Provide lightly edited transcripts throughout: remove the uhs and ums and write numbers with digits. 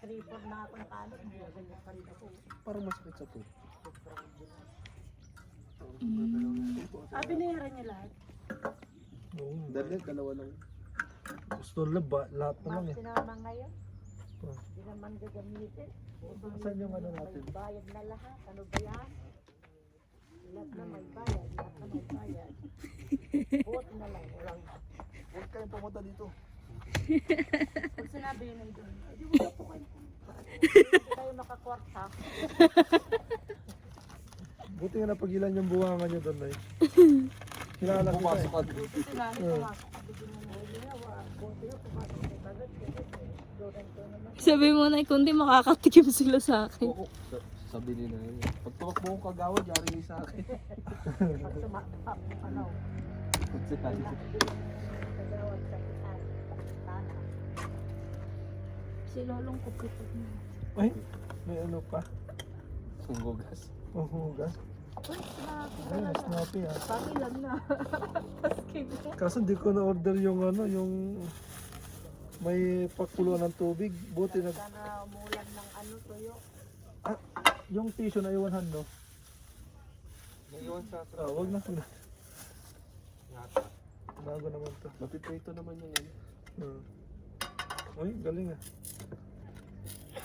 3-4 na ako nakano, hindi na ganyan pa rin ako. Parang masakit sa puso. Binayaran niya lahat. Oo, dali, dalawa lang. Gusto nila ba? Lahat na lang eh. Sinama ngayon, Oh. hindi naman gagamitin. Saan yung ano natin? May bayad na lahat, ano ba yan? Lahat na may bayad, lahat na may bayad. Buot na lang, walang. Huwag kayong pumunta dito. Pag sinabi yun ng doon, di wala po kayo pumunta. Hindi kayo makakwarta. Buti nga napagilan yung buwangan nyo doon eh. Kilala ko pa eh. Kasi namin pumasok, sabi ko na hindi na, buti yun, pumasok sa bagat. Sabi mo na, kundi makakatikim sila sa akin. Oo. Sabi nila yun. Pag tumakbo kong kagawad, yari yun sa akin. Pag sumakap, ano, Pag sa kanya. kagawad sa kitan, tana. Si Lolong kupit na. Ay, may ano pa? Sunggugas. Hugas. Uy, sinabi Ay, mas snappy ah. Sabi lang na. Kaso hindi ko na-order yung ano, yung may pakuluan ng tubig. Buti nag... Sana umulan ng ano tuyo. Yung tissue na iwanhan, no? Naiwan sa Wag na sila. ngata. Bago naman to. Mapiprito naman yun yan. Uy, galing ah.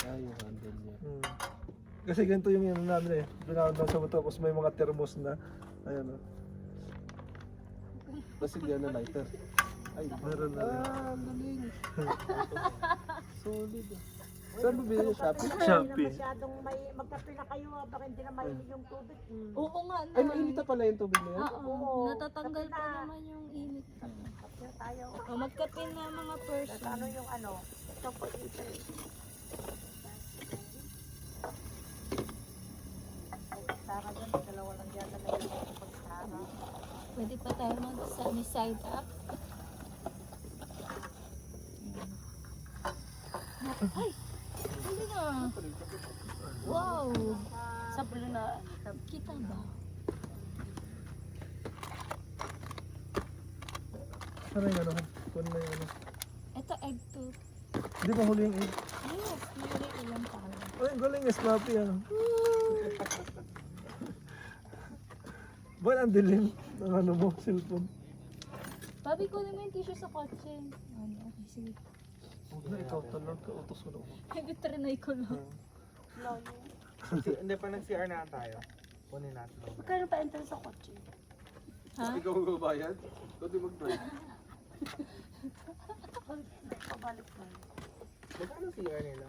Ah, yung handle niya. Kasi ganito yung ano namin eh. Binawad lang sa buto, tapos may mga thermos na. Ayan oh. Kasi yan na lighter. Ay, Meron na rin. galing. Solid ah. Saan mo binili? Shopee? Shopee. Hindi na masyadong may magkape na kayo, baka hindi na mainit yung tubig. Oo nga na. Ay, mainit na pala yung tubig na yan. Oo, natatanggal pa naman yung init. Kape tayo. O, magkape na mga person. Ano yung ano, ito po ito. Sara dyan, dalawa lang yata na yung pagsara. Pwede pa tayo mag-sunny side up. Ay! Hindi na. Wow! Sabi na, kita ba? Ano yung ano? Kunin mo yung ano. Ito egg tooth. Di ba huli yung egg? Yes, nari ilang tayo. Ay, galing eh. Snappy ano. Ba't ang dilim ng ano mo, cellphone? Babi ko naman yung tissue sa kotse. Ano, okay, sige. Huwag na, ikaw talaga. Utos ko na ako. Nag-trinay ko lang. Hindi pa nag-CR na tayo. Kunin natin. Magkano pa enter sa kotse? Ha? Ikaw magbabayad? Ikaw di mag-drive. Pabalik na. Magkano CR nila?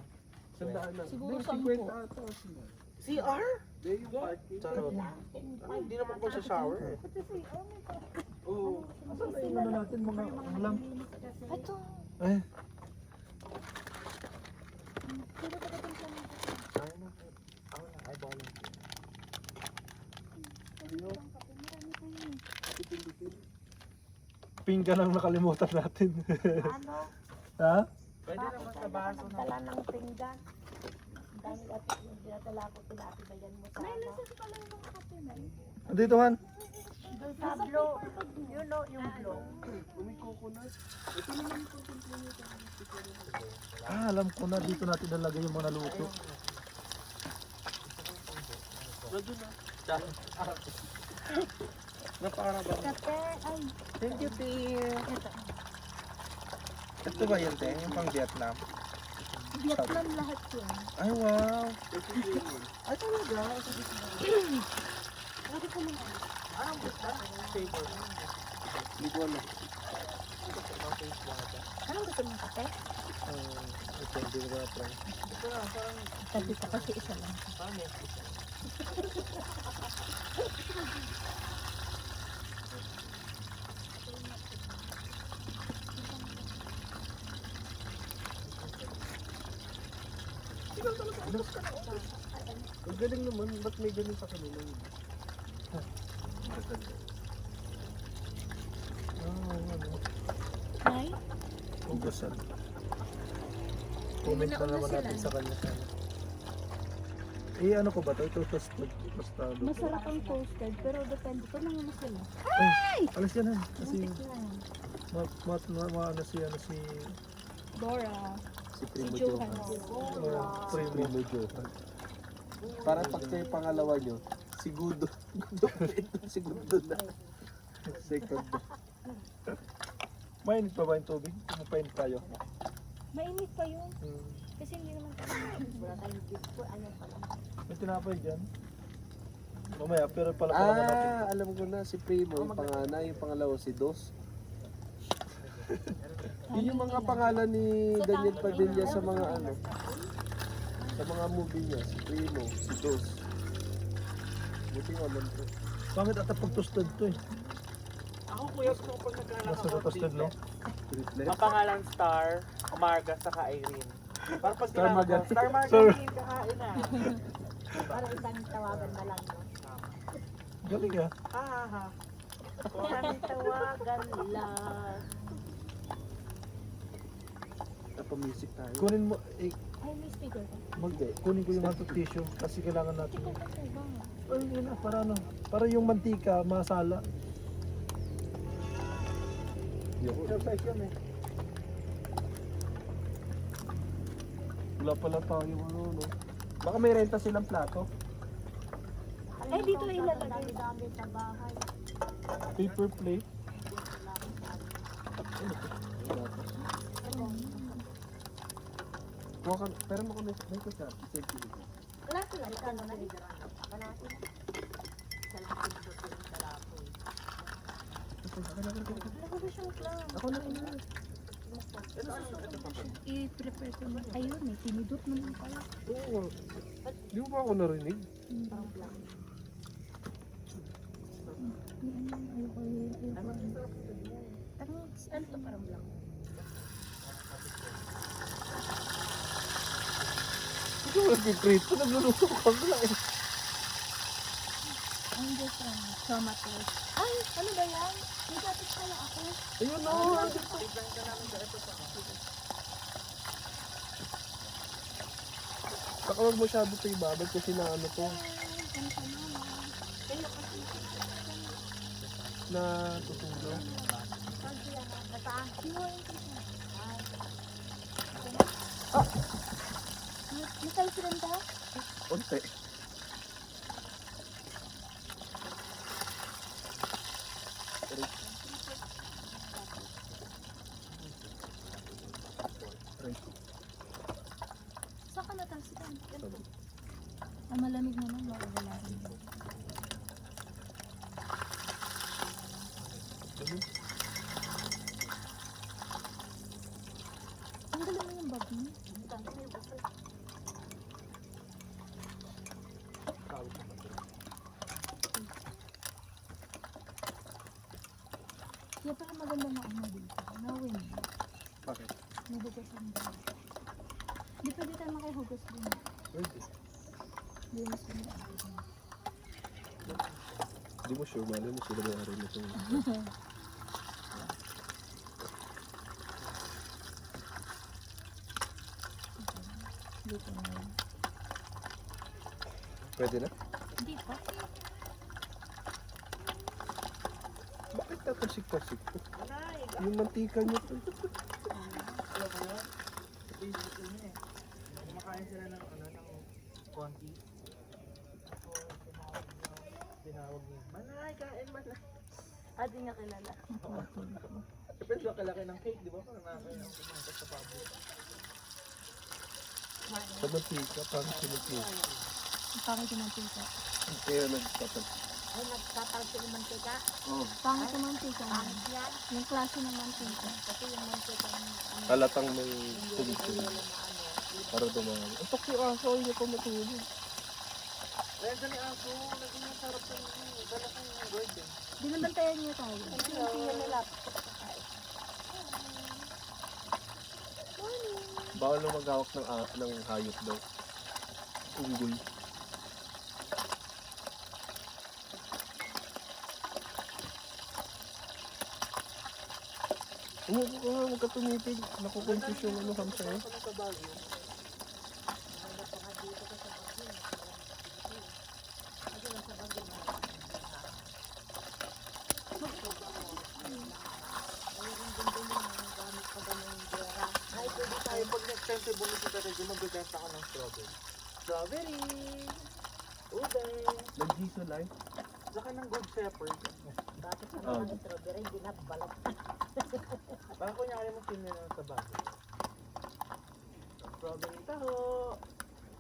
Sandaan lang. Siguro Hindi, 50 10. ata. CR? Hindi, yung parking. Charot. Ay, hindi naman po sa shower eh. Oo. Asan na yung ano natin mga lamp? Ito. Ay, Ay, na. Ako na. Ay, baka lang. pinggan ang nakalimutan natin. Ano? Ha? Pwede naman sa baso na. Dala ng pinggan. Dahil at dinadala ko pinatibayan mo sa ano. Dito man. Doon sa blow. You know yung blow. May coconut. Ito naman yung coconut. Alam ko na dito natin nalagay yung mga naluto. Radyo na. Napara ba? Kape, ay. Thank you, dear. Ito ba yun, Teng? Yung pang Vietnam? Vietnam lahat yun. Ay, wow. Ay, talaga? Pwede ko naman. Anong gusto? Flavor. Hindi ko alam. Anong gusto mong kape? Ito, hindi ko na-try. Ito na, parang... Sabi ko kasi isa lang. Parang Netflix. Ang galing naman, ba't may ganun sa kanila? Ano? Nay? Ugasan. Comment na naman natin sa kanya sana. Eh, ano ko ba ito? Ito toasted. Tostado. Masarap ang toasted, pero depende pa naman sila. Ay! Alas yan ha. Kasi Muntik na. ano si Dora. Si Primo Johan. Johan. Primo. Primo Johan. Para pag kayo pangalawa nyo, si Gudo. Gudo pa ito, si Gudo na. Second. Mainit pa ba yung tubig? Mapainit tayo. Mainit pa yun. Hmm. Kasi hindi naman tayo. Wala tayong gift po. Ano pala? May tinapay dyan. Mamaya, pero pala natin. Alam ko na, si Primo, yung panganay, yung pangalawa si Dos. Yun yung mga pangalan ni Daniel Padilla sa mga ano, sa mga movie niya, si Primo, si Dos. Buti nga alam ko. Pangit ata pag toasted to eh. Ako kuya, gusto ko pag nagkaanak Masarap toasted, no? Triplets. Ang pangalan Star, Marga, saka Irene. Para pag Star Marga. Star Marga, Sir. hindi kakain na. Para isang tawagan na lang. No? Galing ah. Ha. Isang tawagan lang. Napamusik tayo. Kunin mo, eh, Ay, may speaker ka. kunin ko yung hot tissue kasi kailangan natin. Ikaw pa ba? Ay, yun na, para ano. Para yung mantika, masala. Exercise yan eh. Wala pala tayo ano, no? Baka may renta silang plato. Ay, dito ilalagay. Dami-dami sa bahay. Paper plate. Kuha ka, pero mo kami, may ko siya, safety dito. Wala sila. Ikaw na naligaran. Ako natin. Sa lang pindutin sa lapo. Ano ba siyang plan? Ako na. I-prepare ko na. Ayun, may tinidot naman pala. Oo. Di mo ba ako narinig? Ano to parang blank? Ito mo nag-create. Nagluluto ka lang eh. Ang just tomatoes. Ay, ano ba yan? May dapat pala ako. Ayun na. Baka wag masyado ito ibabad kasi na ano to. Na tutulong. Masay sila ba? Konti. Saan ka natasikan? Ang malamig naman, baka wala rin. Ang galing mo yung bag mo. Kaya pala maganda na ano dito. Nawin. Bakit? Nahugas ang bag. Di pwede tayo makihugas din. Pwede. Di mas pinag. Hindi mo sure, malay mo sila may araw na ito. Dito na yun. Pwede na? Hindi pa. Bakit tatasik-tasik to? Yung mantika niyo to. Kumakain sila ng ano, ng konti. Tinawag niya, Manay, kain Manay. Adi nga kilala. Depende sa kalaki ng cake, di ba? Parang nakakain ng kumangkas sa pabo. Sa mantika, parang sinipin. Ang pangit yung mantika. Kaya nagtatas. Ay, nagtatalsi ng mantika. Oh. Pangit yung mantika. Pangit yan. Yung klase ng mantika. Kasi yung mantika ng Halatang may tulig-tulig. Para dumami. Ang tok yung aso, hindi pa matulog. Kaya sa ni Aso, naging masarap yung dala kong garden. Binabantayan niya tayo. Hindi nila. Bawal na maghawak ng hayop daw. Unggoy. Umupo ka nga, huwag ka tumipid. Nakukonfuse yung ano kam sa'yo. Ay, pwede tayo pag next time to nag-request ako ng strawberry. Strawberry! Ube! Nag-giso live. Saka ng good shepherd. Bakit Oh. naman ang strawberry, hindi na balat. Baka kunyari mo pinili ng sa bago. Strawberry taho!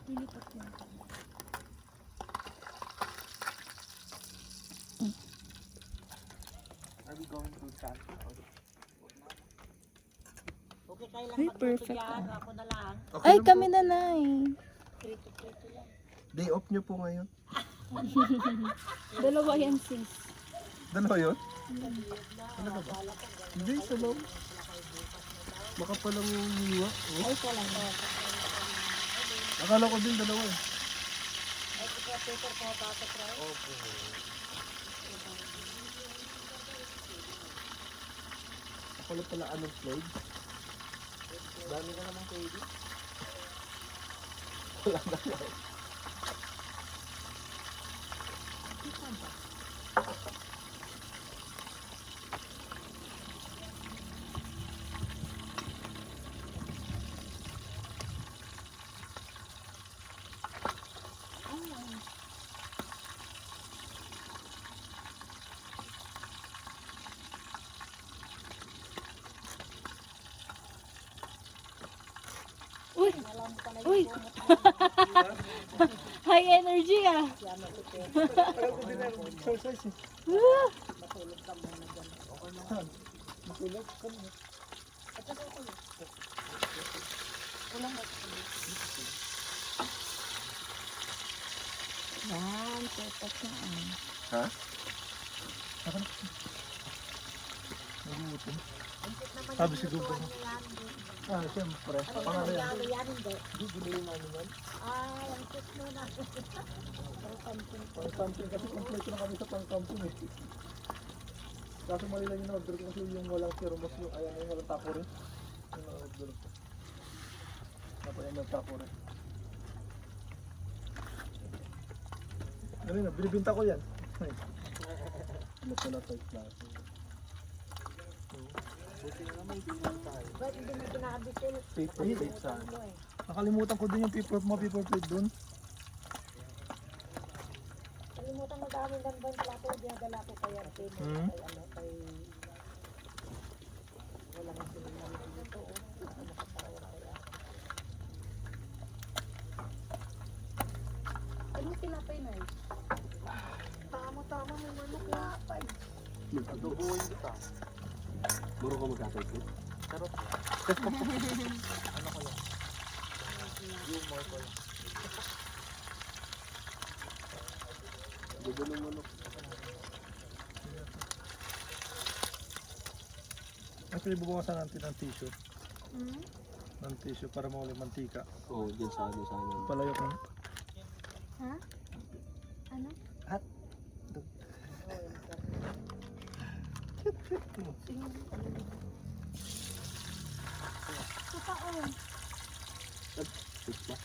Nilipat mo. Are we going to Santo? Okay, kayo lang Ay, magluto perfect, dyan. Ako na lang. Okay Ay, lang kami po. na na eh. Krito-krito lang. Day off nyo po ngayon. Dalawa yan sis. Dalawa yun? Hindi, sa loob. Baka palang yung niwa. Oh. Ay, ka lang. Akala ko din dalawa eh. Ay, kaya paper ko batok raw. Opo. Akala pala anong flag. Dami ka naman pwede. Uy! Uy! High energy ah! Tagal ko din exercise eh. Ah! Matulog ka na. Yan, perfect na ah. Ha? Nagugutom. Naman Sabi yung siguro lutuan ba? niya yan. Ah, siyempre. Ano Pangalan yan. nangyari yan, hindi. Bibili namin yan. Ay, ang sus mo na. Pang camping kasi kompleto na kami sa pang camping eh. Kaso mali lang yung order ko kasi yung walang thermos yung ayan yung walang tapo rin. Yung order ko. Tapos yung walang tapo rin. Ano na, binibinta ko yan. Ay. Ano pala tayo klase. Ba't hindi mo pinakabisil? Paper plate sa nakalimutan ko din yung paper plate dun. Kalimutan mo dami ng bang plato, dinadala ko kay Arte mo. Hmm? Kay ano, kay... Walang sinunod dito. Ano ka tawa kaya? Ano tinapay na eh? Tama-tama, may manok na pa eh. Adobohin kita. Buro ko magkakait. Sarap. Ano ko lang? Humor ko lang. Gusto ng manok. Actually, bubawasan natin ng tissue. Ng tissue para mawala yung mantika. Oo, dyan sa ano sana. Palayo ko. Ha? Ano? Kapaon. Tit ba?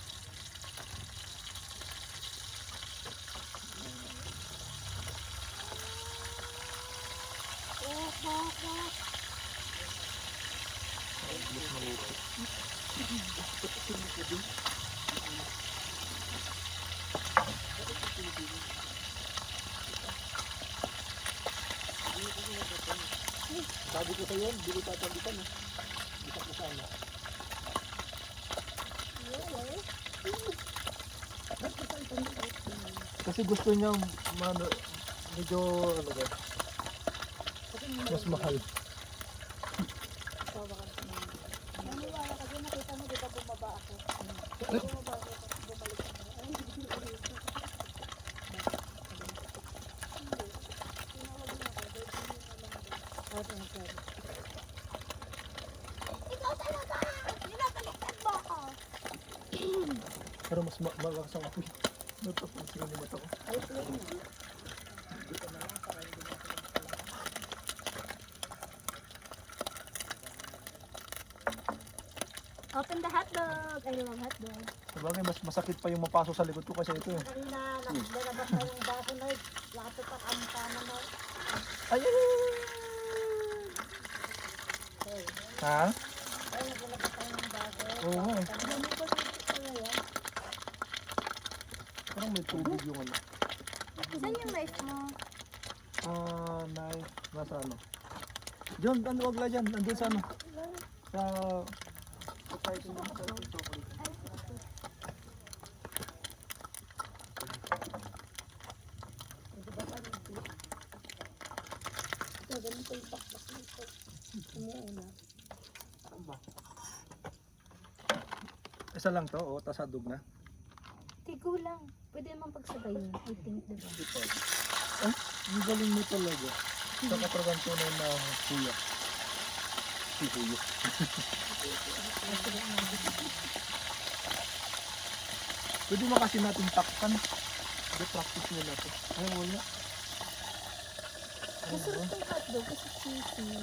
Sabi ko sa'yo, hindi ko tatandikan eh. Bitak mo sana. Kasi gusto niya medyo ano ba? Mas mahal. Naniwala kasi nakita mo, di ba bumaba ako? Bumaba ako, bumalik ako. Ay, hindi ko dito. Ikaw talaga! Ninataliktad mo ako! Pero mas malakas ang apoy. Natapos sila ni mata ko. Ay, play mo. Open the hotdog! I love hotdog. Sabagay, mas masakit pa yung mapasok sa likod ko kasi ito eh. Kanina, nalabas na yung baso na lato pa ang tama na. Ayun! Ha? Ay, naglalabas na yung baso. Oo nga eh. Ano ko dito yan? Parang may tubig yung ano. Saan yung knife mo? Knife. Nasa ano? Diyan, ano, wag la dyan. Nandun sa ano? Sa... Ito, ganito yung pakpak nito. Umuuna. Isa lang to, o, tas hadog na. Tigo lang. Pwede naman pagsabayin. I think, diba? Ang galing mo talaga. Sa katragan tunay na kuya. Si kuya. Pwede mo kasi natin takpan. Hindi, practice nila to. Ay, wala. Masarap yung hotdog kasi cheesy.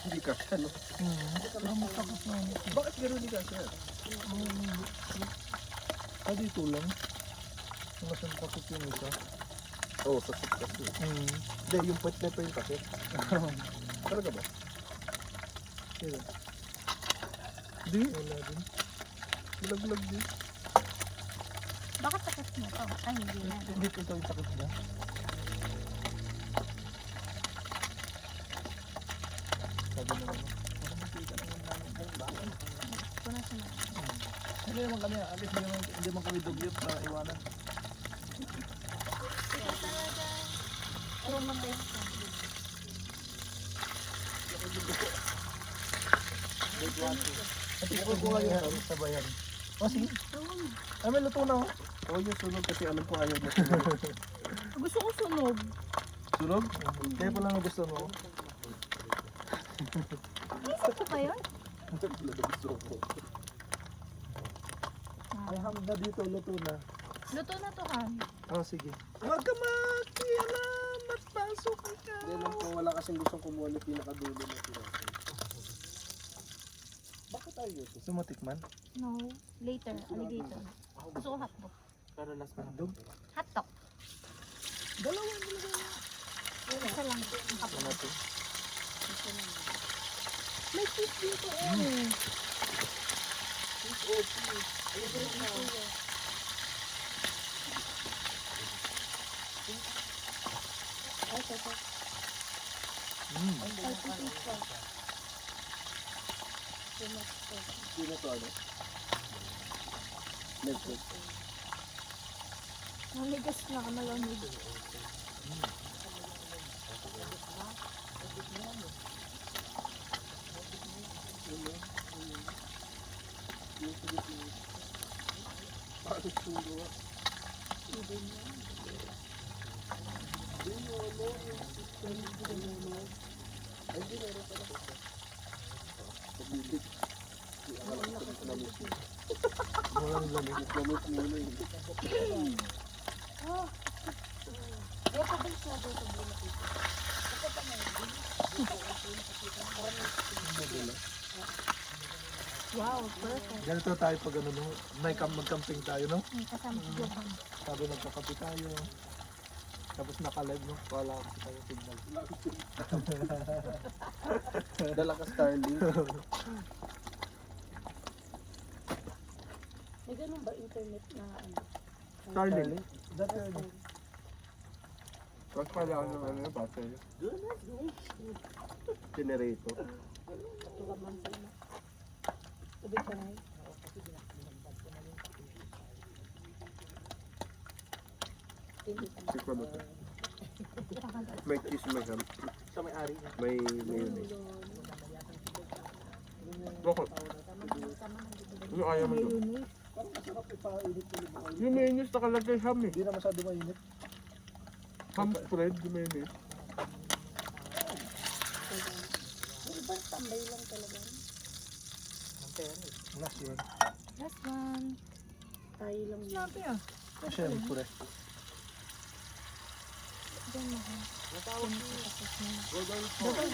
Hindi ka ano. Pero masakit na. Bakit gano'n hindi ka sir? Dito lang. Masang takot yung isa. Oo, sakit kasi. Hindi, yung pwet na pa yung sakit. Talaga ba? Kaya. Di? Wala din. Bulag-bulag din. Bakit takas mo to? Ay, hindi na. Hindi ko ito yung sakit niya. Sabi na naman. Puno siya na. Hindi naman kami, alis hindi naman kami dugyot na iwanan. Ito talaga. Pero mag-best ka. Ati ko ko ngayon sa bayan. Oh, sige. Ay, may luto na oh. Oo, yung sunog kasi alam ko ayaw mo sunog. Gusto ko sunog. Sunog? Kaya pala gusto mo. Ay, saan ko kayo? Gusto ko. Ay, ham na dito, luto na. Luto na to, Han. Oh, sige. Huwag ka makialam at pasok ka. Hindi lang po, wala kasing gustong kumuha ng pinakadulo na pinakadulo. Bakit ayaw ito? Gusto mo tikman? No. Later. Alligator. Gusto ko hotdog. Hotdog? Hotdog. Dalawa. Isa lang. Ito natin. May cheese dito eh. Sino to ano? Netflix. Maligas na, malamig. Bakit sulo? Walang lamig. Lamot muna eh. Wow, perfect. Ganito tayo pag ano, no? Mag-camping tayo, no? May kasama si Johan. Sabi nagkakape tayo. Tapos naka-live, no? Wala kasi tayo signal. Dala ka Starlink. May ganun ba internet na ano? Starlink? Dati ano? Mas pala ako ng ano yung battery. Generator. Ito ka man sa'yo. Tubig ka na eh. Sikwa ba ito? May cheese, may ham. Sa may-ari. May mayonnaise. Bakit? Ano ayaw mo doon? Yung mayonnaise nakalagay ham eh. Hindi na masyado mainit. Ham spread, yung mayonnaise. Yung iba tambay lang talaga. Last one. Last one. Tayo lang yun. Snappy ah. Siyempre. Diyan mo ha. Double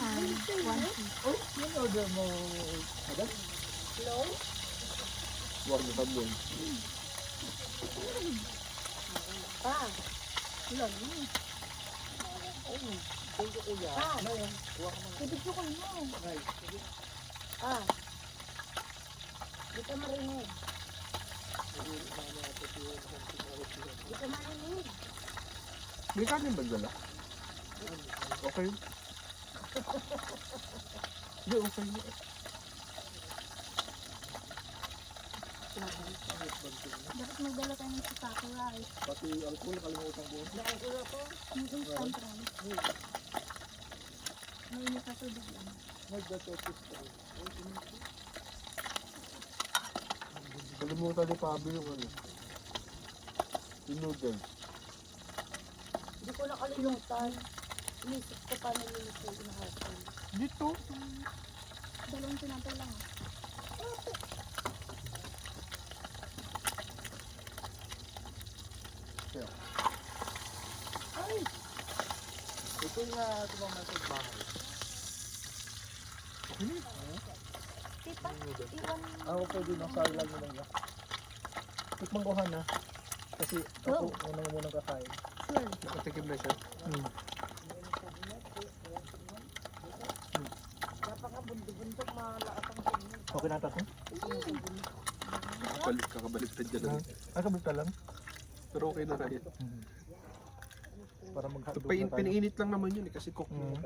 hand. One piece. Oh, yung order mo. Agad? Huwag na sabon. Pa! Lalo. Ibig ko kayo. Pa! Di ka marinig. Hindi ka marinig. May kanin ba dala? Okay. Hindi, okay. Dapat magdala tayo ng sasako rice. Pati alcohol, nakalimutan ko. Nakakula ko. Yung instant rice. May nakatubig lang. Nagdatotis ko. Kalimutan ni Pablo yung ano. Yung noodles. Hindi ko nakalimutan. Inisip ko pa niluluto yung hapon. Dito. Dalawang tinapay lang. Ito yung tumama sa bahay. Tita, iwan. Ako pwede nang sa ilan mo lang yan. Tikman ko na. Kasi ako unang kakain. Sure. Nakatikim na siya. Dapat ka bundok-bundok malakas ang tingin. Okay na ito? Kakabaliktad dyan lang. Kabita lang. Pero okay na rin. Para maghatog Piniinit lang naman yun eh, kasi cook mo.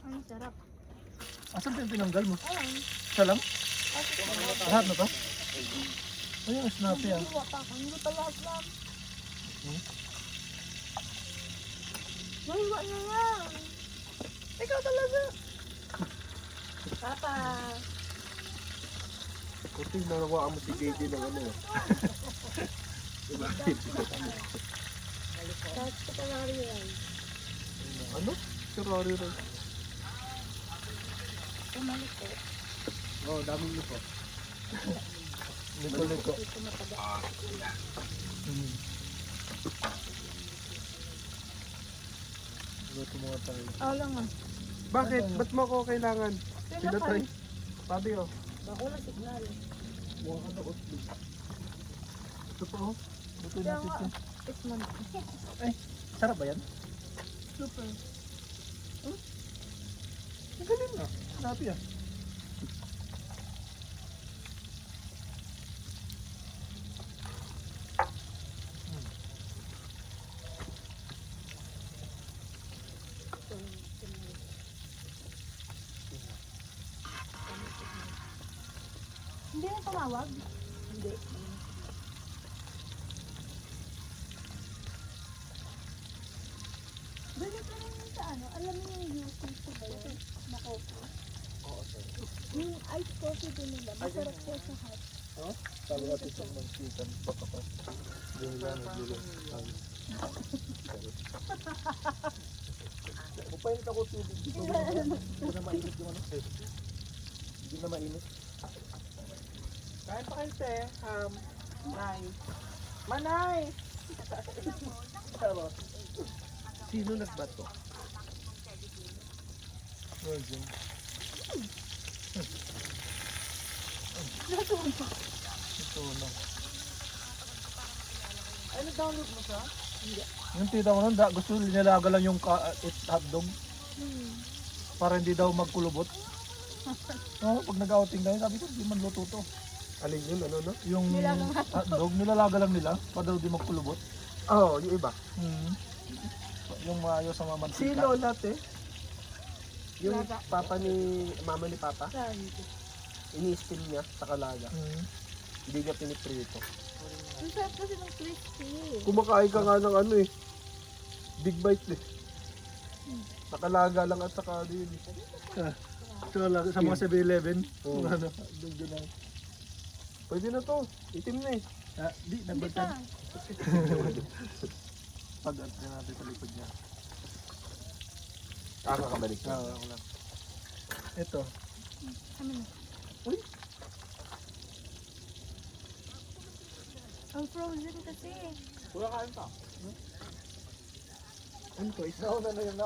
Ay, sarap. Asan ba yung tinanggal mo? Ayun. Isa lang? Lahat na to? Ayun, snappy ah. Iwa pa. Hindi pa lahat lang. Naiwa na yan. Ikaw talaga. Papa. Kunting nawawaan mo si JJ ng ano eh. Diba? Kahit sa kalari yan. Ano? Ferrari rin. Umalik ko. Oo, daming nito. Liko-liko. Dito mataga. Luto mo tayo. Lang ah. Bakit? Ba't mo ako kailangan? Sila tayo. Pinapan. Sabi oh. Bako na signal. Buha ka na utli. Ito po oh. Luto Kaya natin nga. ito. Tikman. Sarap ba yan? Super. Ang galing ah. Snappy ah. Hindi na tumawag. Hindi. Ganun pa rin sa ano. Alam mo yung juicy ko ba yun? Na coffee. Yung iced coffee din nila. Masarap siya sa hot. Sabi natin sa magsitan. Baka pa. Yung lang naglulong. Upayin ako tubig. Hindi na mainit yung ano. Hindi na mainit. Kain pa kayo, te. Nay. Manay! Sino nagbato? Virgin. Ito na. Ay, nag-download mo siya? Yung tita ko nun, gusto nilalaga lang yung hotdog. Para hindi daw magkulubot. No, pag nag-outing tayo, sabi ko, hindi man luto to. Alin yun? Ano no? Yung hotdog, nilalaga lang nila para daw di magkulubot. Oo, yung iba. Yung maayos sa mga mantika. Si Lola te. Yung papa ni, mama ni papa, ini-steam niya sa kalaga. Hindi niya piniprito. Ang sarap kasi ng crispy. Kumakain ka nga ng ano eh. Big bite eh. Nakalaga lang at saka din. So, sa mga 7-Eleven, Oo. ano, hotdog din lang. Pwede na to. Itim na eh. Di, Hindi nagbagtan. pa. Pag-at na natin sa likod niya. Kakabalik na. Ako lang. Ito. Ano na? Ang frozen kasi. Kuya, kain pa. Ano to? Isa? Nauna na yung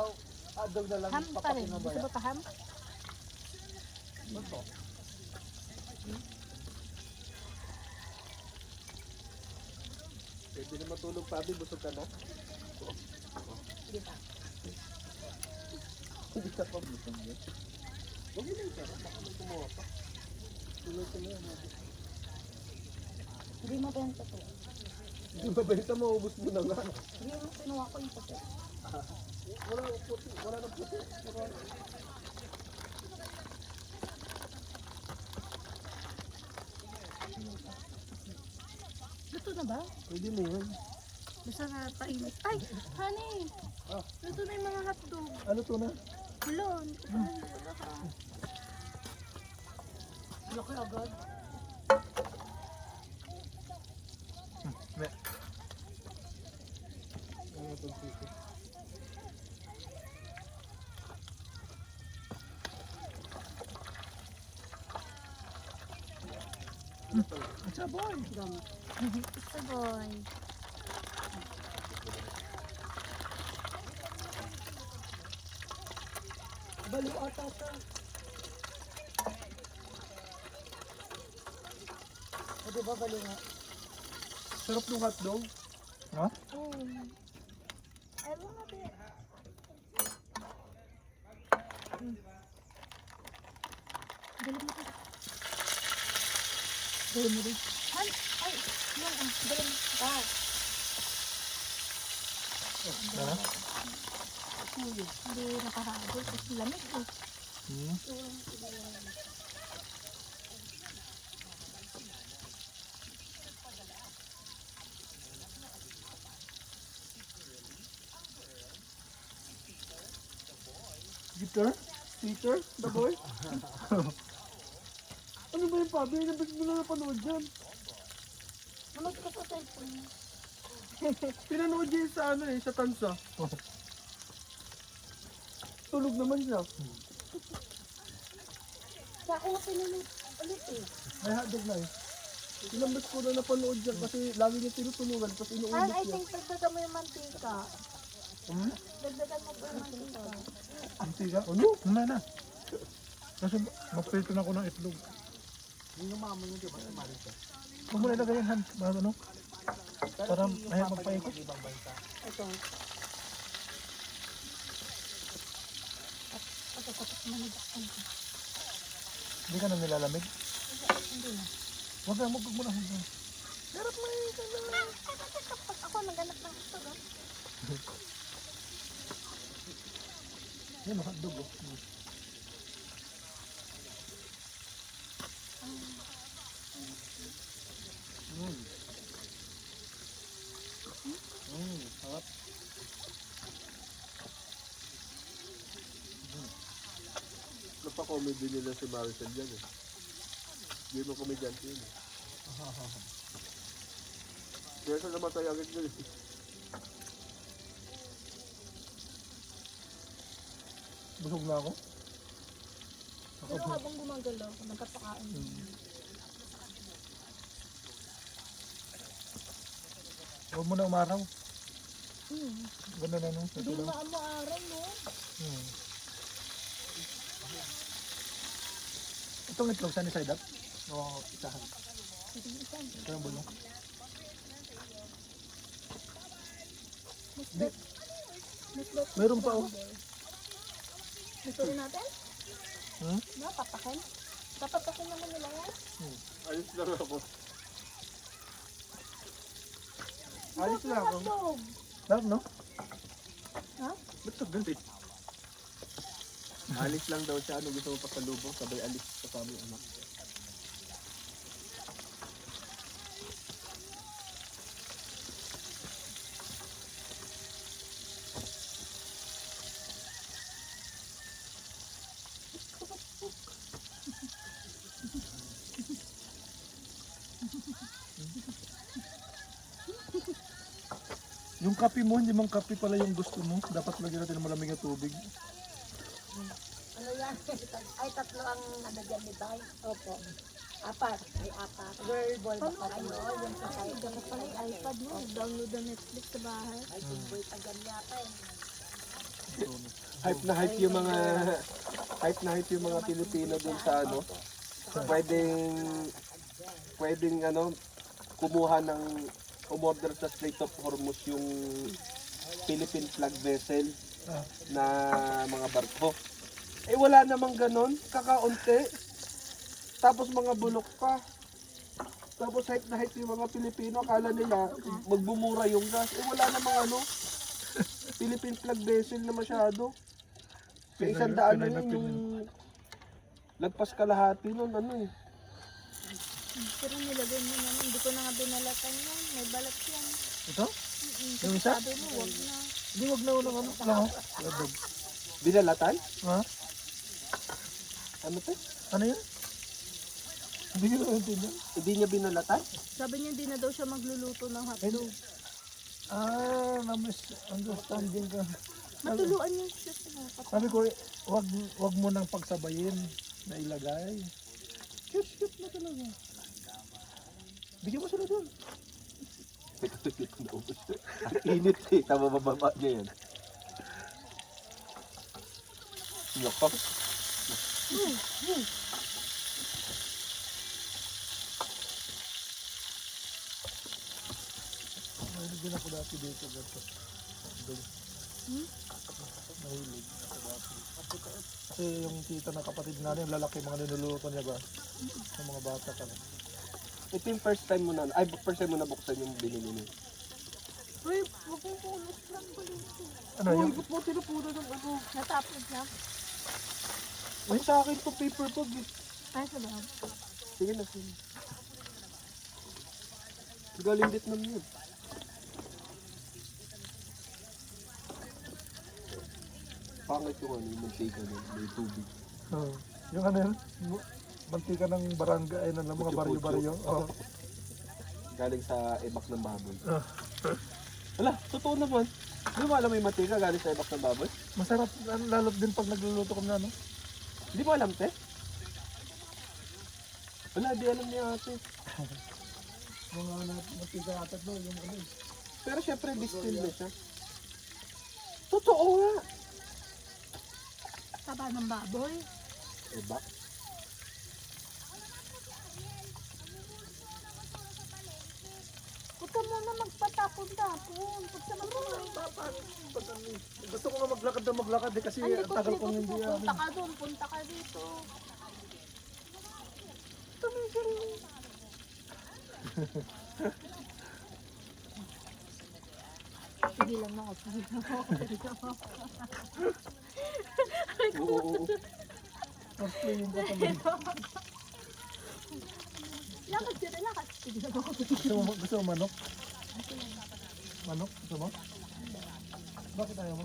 hotdog na lang. Ham pa rin. Gusto ba pa ham? Pwede na matulog pa. Busog ka na. Hindi ka pa busog niya. Huwag yun yung sarap. Baka may kumuha pa. Tuloy-tuloy. Hindi mabenta to. Hindi mabenta, maubos mo na nga. Hindi mo kinuha ko yung puti. Wala nang puti. Wala nang puti. Luto na ba? Pwede mo yun. Basta na painit. Ay, honey! Ah. Luto na yung mga hotdog. Ano to na? Kulon. Wala ka. Laki agad. Ano to? Saboy. Saboy. Baliw ata ito. O diba baliw nga? Sarap ng hotdog. Ha? I love it. Dali mo ito. Dali mo rin. Ay! Ay! Yan ah. Dali mo. Bye. Ano? Hindi nakahabol kasi lamig eh. Guitar? Peter? The boy? Ano ba yung pabi? Nabit mo na napanood dyan. Naman ka sa cellphone. Pinanood niya yun sa ano eh, sa tansa. Tulog naman siya. Sa akin na pinunod ulit eh. May hotdog na eh. Ilang beses ko na napanood dyan kasi lagi niya tinutulungan tapos And inuulit I niya. think dagdagan mo yung mantika. Dagdagan mo pa yung mantika. Antiga? Ano? Mamaya na. Kasi magprito na ako ng itlog. Yung mama niyo, di ba? Sa Marita. Huwag mo na ilagay yan, Han. Ano? Para mahirap magpaikot. Ibang bansa. Ito. Pagkatapos managaktan ko. Hindi ka na nilalamig? Hindi na. Huwag ka, huwag mo na. Darap mo yung kailangan. Ako naghanap ng gusto ba? Yan, hotdog oh. Sarap. Napa-comedy nila si Maricel dyan eh. Hindi mo komedyante yun eh. Kaya sa namatay agad nila eh. Busog na ako. Pero habang gumagalaw, nagkapakain. Huwag mo na umaraw. Hmm. Ganda na nung. Hindi Ito lang. maamo-araw mo. Itong itlog, saan side up? O isahan? Ito yung bulong. Meron pa oh. Gusto rin natin? Hmm? No, papakin. Papakin naman nila yan. Ayos lang ako. Ayos lang ako. Hotdog. Sarap no? Ha? Ba't sa ganit? Alis lang daw siya. Ano gusto mo pasalubong? Sabay alis kasama yung anak. Yung kape mo, hindi mang kape pala yung gusto mo. Dapat lagyan natin ng malamig na tubig. Ano yan? Ay, tatlo ang nadagyan ni Tay. Opo. Apat. Ay, apat. Girl boy ba pa kayo? Yung sa side. Dapat pala yung iPad mo. Download ang Netflix sa bahay. Ay, tumboy tagan yata eh. Hype na hype yung mga Pilipino dun sa ano. Pwedeng ano, kumuha ng umorder sa Strait of Hormuz yung Philippine flag vessel na mga barko. Eh wala namang ganon, kakaunti. Tapos mga bulok pa. Tapos hype na hype yung mga Pilipino, akala nila magbumura yung gas. Eh wala namang ano, Philippine flag vessel na masyado. Kaya 100 na yun yung lagpas kalahati nun, ano eh. Pero nilagay mo naman, hindi ko na nga binalatan yan. May balat yan. Ito? Kasi Yung isa? sabi mo, wag na. Hindi, wag na unang ano. Lang, ladog. Binalatan? Ha? Ano to? Ano yun? Hindi ko naintindihan. Hindi niya binalatan? Sabi niya, hindi na daw siya magluluto ng hotdog. Na-misunderstanding ka. Matuluan niya siya sa mga kapatid. Sabi ko, wag mo nang pagsabayin na ilagay. Cute na talaga. Bigyan mo sila doon. Ang init eh, tama bababa niya yan. Nako. Mahilig ako dati dito. Mahilig ako dati. Kasi yung tita ng kapatid natin, yung lalaki, mga ninuluto niya ba? Yung mga bata ka lang. Ito yung first time mo na, ay first time mo na buksan yung binili niyo. Uy, wag mong pulos lang pala ito. Ano yung? Ba't mo tinapuna ng ano? Natapos na. Ay, sa akin to paper bag eh. Ay, sa loob. Sige na, sige. Galing Vietnam yun. Pangit yung ano, yung mantika nun, may tubig. Oh, yung ano yun? Mantika ng barangay, ng mga Pucho-pucho. baryo-baryo. Oh. Galing sa ebak ng baboy. Ah. Wala, totoo naman. Di mo alam may mantika galing sa ebak ng baboy? Masarap, ano, lalo din pag nagluluto kami na, ano? Di mo alam, te? Wala, di alam niya ate. Mga mantika atat no, yung ano. Pero syempre, distill na siya. Totoo nga. Taba ng baboy. Ebak? Huwag ka muna magpatapon-tapon. Huwag ka Gusto ko nga maglakad eh, kasi Ano ko, tagal kong hindi punta ka doon, punta ka dito. Tumigil. Sige lang ako, sige lang ako. Oo. First play yung katabi. Lakad ka na, lakad. Sige lang ako. Gusto mo manok? Manok? Gusto mo? Bakit ayaw mo?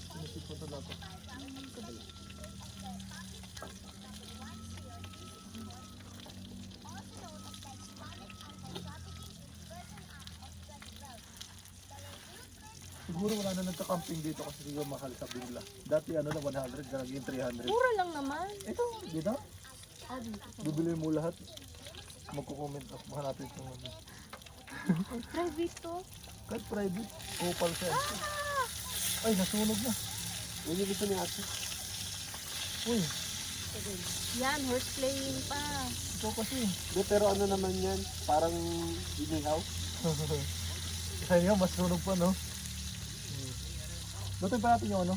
Sinisip ko ito dati. Siguro wala na nagka-camping dito kasi siguro mahal sa bigla. Dati ano na 100, naging 300. Mura lang naman. Ito, dito. Ah, dito. Bibili mo lahat. Magko-comment at mahanapin ko ano. Ay, private to. Kahit private, opal siya. Ay, nasunog na. Hindi gusto ni ate. Uy, Yan, horse playing pa. ito kasi. Di, pero ano naman yan? Parang inihaw. Kaya nga, mas sunog pa, no? Lutuin pa natin yung ano,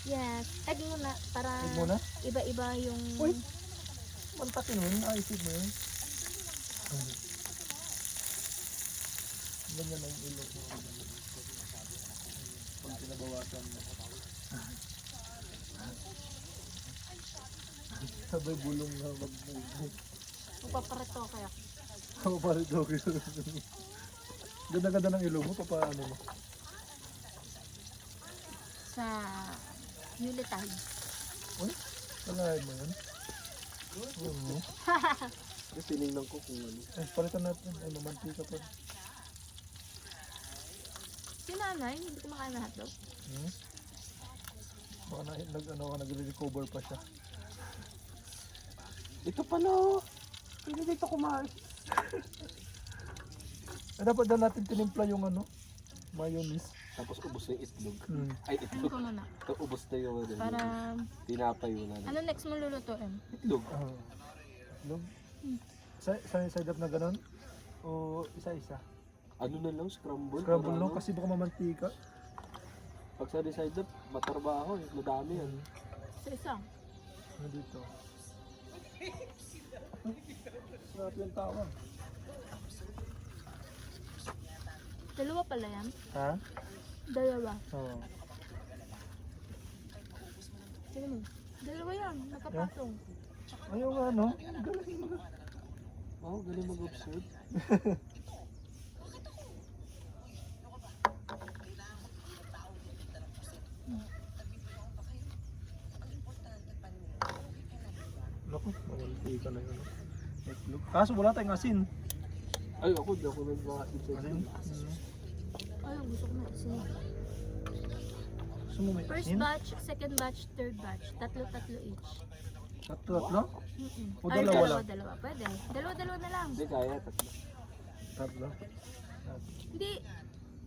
Yes. Egg muna para egg muna. iba-iba yung... Uy. Mantakin mo yun, ayusin mo yun. Ganyan na yung ilog mo. Pag pinabawasan mo. Sabay bulong na mag-move. Papareto kaya. Ako pa rin daw. Ganda-ganda ng ilog mo, papaano mo? Sa Yuletide. Uy, kalahin mo yun. Oo. Kasi tinignan ko kung ano. Ay, palitan natin. Ay, mamantika pa. Si nanay, hindi kumakain na hotdog. Baka nag-recover pa siya. Ito pala oh. Pwede dito kumain. Eh, dapat na natin tinimpla yung ano, mayonnaise. Tapos ubos na yung itlog. Hmm. Ay, Ano itlog. ko muna? Ubos na yung ano. Para... Tinapay mo na. Ano next mo lulutuin? Itlog. Itlog. Side up na ganun? O isa-isa? Ano na lang, scramble. Scramble Para lang ano. kasi baka mamantika. Pag sa side up, matarbaho eh. Madami yan. Sa isa. Ano dito? Sarap yung tawag. Dalawa pala yan? Ha? Dalawa. Oo. Tignan mo. Dalawa yan, nakapatong. Ayaw nga, no? Oh, galing mag-observe. Naku, mamaliti ka na yun. Itlog. Kaso wala tayong asin. Ay, ako, di ako nag-mga-isip. Asin? Ay, gusto ko na isa. Gusto mo may First asin? batch, second batch, third batch. Tatlo-tatlo each. Tatlo? O Ay, dalawa lang? dalawa. Pwede. Dalawa-dalawa na lang. Hindi kaya, tatlo. Tatlo? Hindi,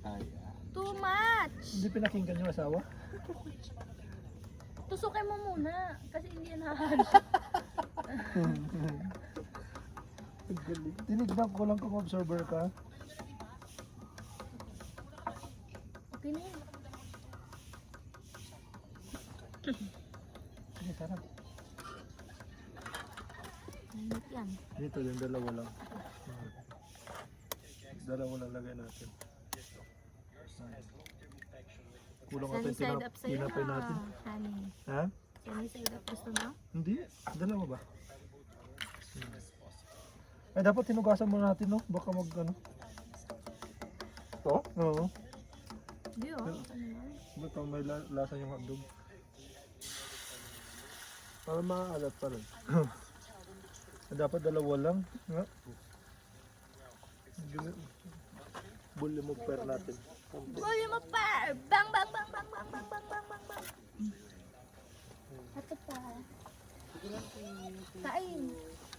Kaya. too much. Hindi pinakinggan yung asawa? Tusukin mo muna. Kasi hindi yan hahan. Ang galing. Tinignan ko lang kung observer ka. Okay na yun. Sige, sarap. Mainit yan. Dito yung dalawa lang. Dalawa lang lagay natin. Kulang Sunny natin side up sa'yo tinapay na, natin. honey. Ha? Sunny side up gusto mo? Hindi. Dalawa ba? Eh dapat tinugasan muna natin, no? Baka mag ano. To? Oo. Hindi oh. Ano yan? Baka may lasa yung hotdog. Para maalat pa rin. Dapat dalawa lang. Ha? Bully mo per natin. Volume of fire! Bang, bang, bang, bang, bang, bang, bang, bang, bang, bang. Ito pa. Kain.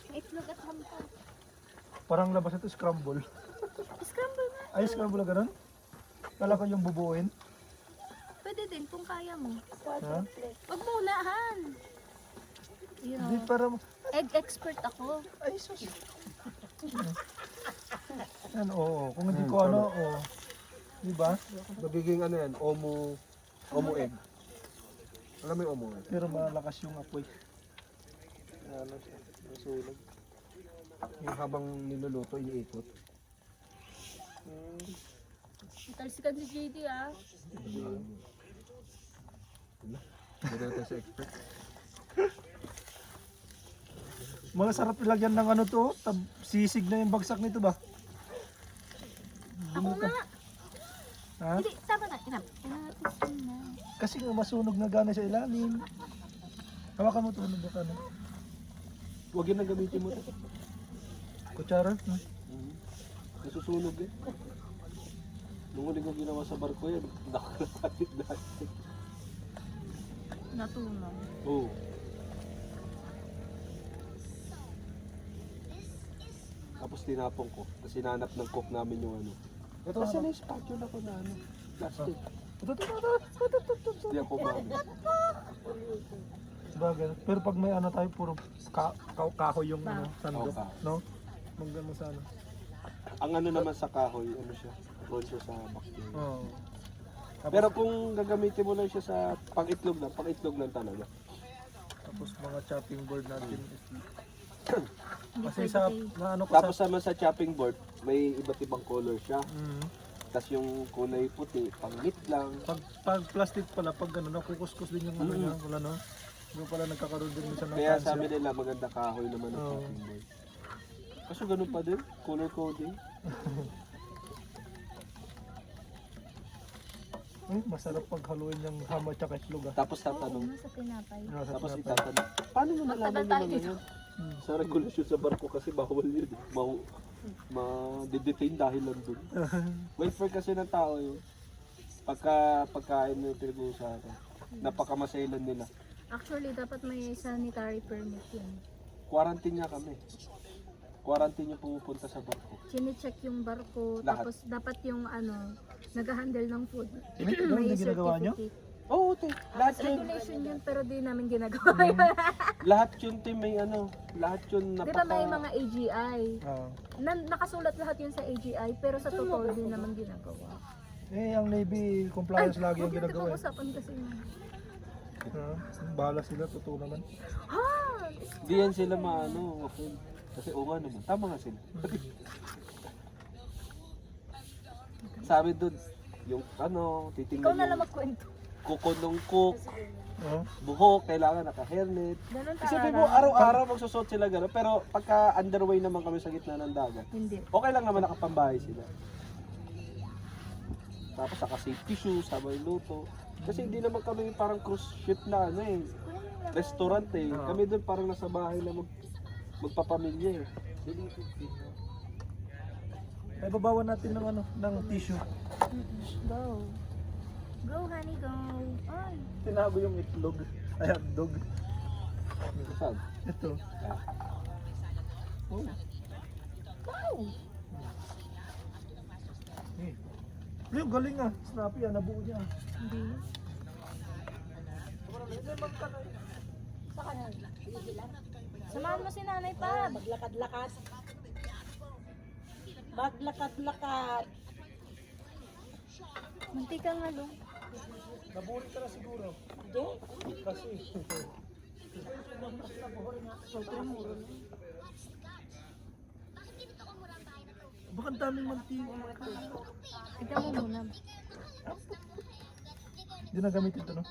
May itlog at hampa. Parang labas ito scramble. Scramble nga. Ay, scramble na ganun? Kala ko yung bubuin. Pwede din kung kaya mo. Ha? Wag mo unahan. You Hindi know, para... egg expert ako. Ay, sus. Yan, oo. Kung hindi ko ano, oo. Diba? Magiging ano yan, omo egg. Alam mo yung omo egg? Pero malakas yung apoy. Ano siya, nasunog. Yung habang niluluto, iniikot. Talsikan si JD ah. Hindi natin sa expert. Mga sarap ilagyan ng ano to, sisig na yung bagsak nito ba? Ako nga. Ha? Hindi, tama na. Inap. Inatis na. Kasi nga masunog na gana sa ilalim. Hawakan mo ito, ano ba ka na? Huwag yun na gamitin mo ito. Kutsara? Nasusunog eh. Nung huli ko ginawa sa barko yan, nakalapit dati. Natunaw. Oo. Tapos tinapon ko. Kasi nanap ng cook namin yung ano. Ito, Kasi na yung spatula ko na ano. Plastic. ito. Hindi ako mami. Bagay. Pero pag may ano tayo, puro kahoy yung ano, sando. Oo, kahoy. No? Magano sana. Ang ano naman sa kahoy, ano siya, prone siya sa bacteria. Oo. Pero kung gagamitin mo lang siya sa pang-itlog lang talaga. Tapos mga chopping board natin. Hindi Kasi pwede sa, kayo. na ano ko Tapos naman sa chopping board, may iba't ibang color siya. Tapos yung kulay puti, pang-meat lang. Pag plastic pala, pag ano, nakukuskus din yung ano niya, wala no? Yung pala nagkakaroon din minsan ng Kaya cancer. sabi nila maganda kahoy naman ang Oo. chopping board. Kaso ganun pa din, color coding. Ay, masarap paghaluin yung hama at itlog ah. Tapos Oo, tatanong, nasa tinapay. Nasa tapos tinapay. itatanong, paano mo nalaman yung Magtatanong mga yun? Sa regulasyon sa barko kasi bawal yun. Ma-detain dahil lang dun. Welfare kasi ng tao yun. Pagkain mo yung pinag-uusapan. Napakamasailan nila. Actually, dapat may sanitary permit yun. Quarantine niya kami. Quarantine yung pumupunta sa barko. Chine-check yung barko, Lahat. tapos dapat yung ano, nag-handle ng food. Ganun din ginagawa nyo? Oo, te. Lahat yun. Regulation yun, pero di namin ginagawa yun. Lahat yun, te. May ano. Lahat yun Di ba napaka... may mga AGI? Oo. Nakasulat lahat yun sa AGI, pero sa totoo di naman ginagawa. Eh, ang Navy compliance lagi ang Huwag natin ginagawa. pag-usapan kasi. Ha? Bahala sila, totoo naman. Ha! Di yan sila maano, okay. Kasi oo nga naman, tama nga sila. Sabi doon, yung ano, Ikaw titingnan na lang yung magkwento. kuko ng cook, Oo. buhok, kailangan naka-hairnet. Ganun Sabi mo, araw-araw magsusot sila gano'n, pero pagka underway naman kami sa gitna ng dagat, Hindi. okay lang naman nakapambahay sila. Tapos naka-safety shoes, habang luto. Kasi hindi naman kami parang cruise ship na ano eh, restaurant eh. Kami doon parang nasa bahay na magpapamilya eh. Ay, babawan natin ng ano, ng tissue. Go. Go, honey, go. Ay. Tinago yung itlog. Ay, hotdog. Saan? Ito. Oh. Wow. Yung galing ah. Snappy ah, nabuo niya. Hindi. Samahan mo si nanay pa. Maglakad-lakad. Maglakad-lakad. Munti ka nga, Lo. Naburi ka na siguro. Hindi. Kasi. Baka ang daming mantika. Tignan mo muna. Hindi na gamitin ito, no?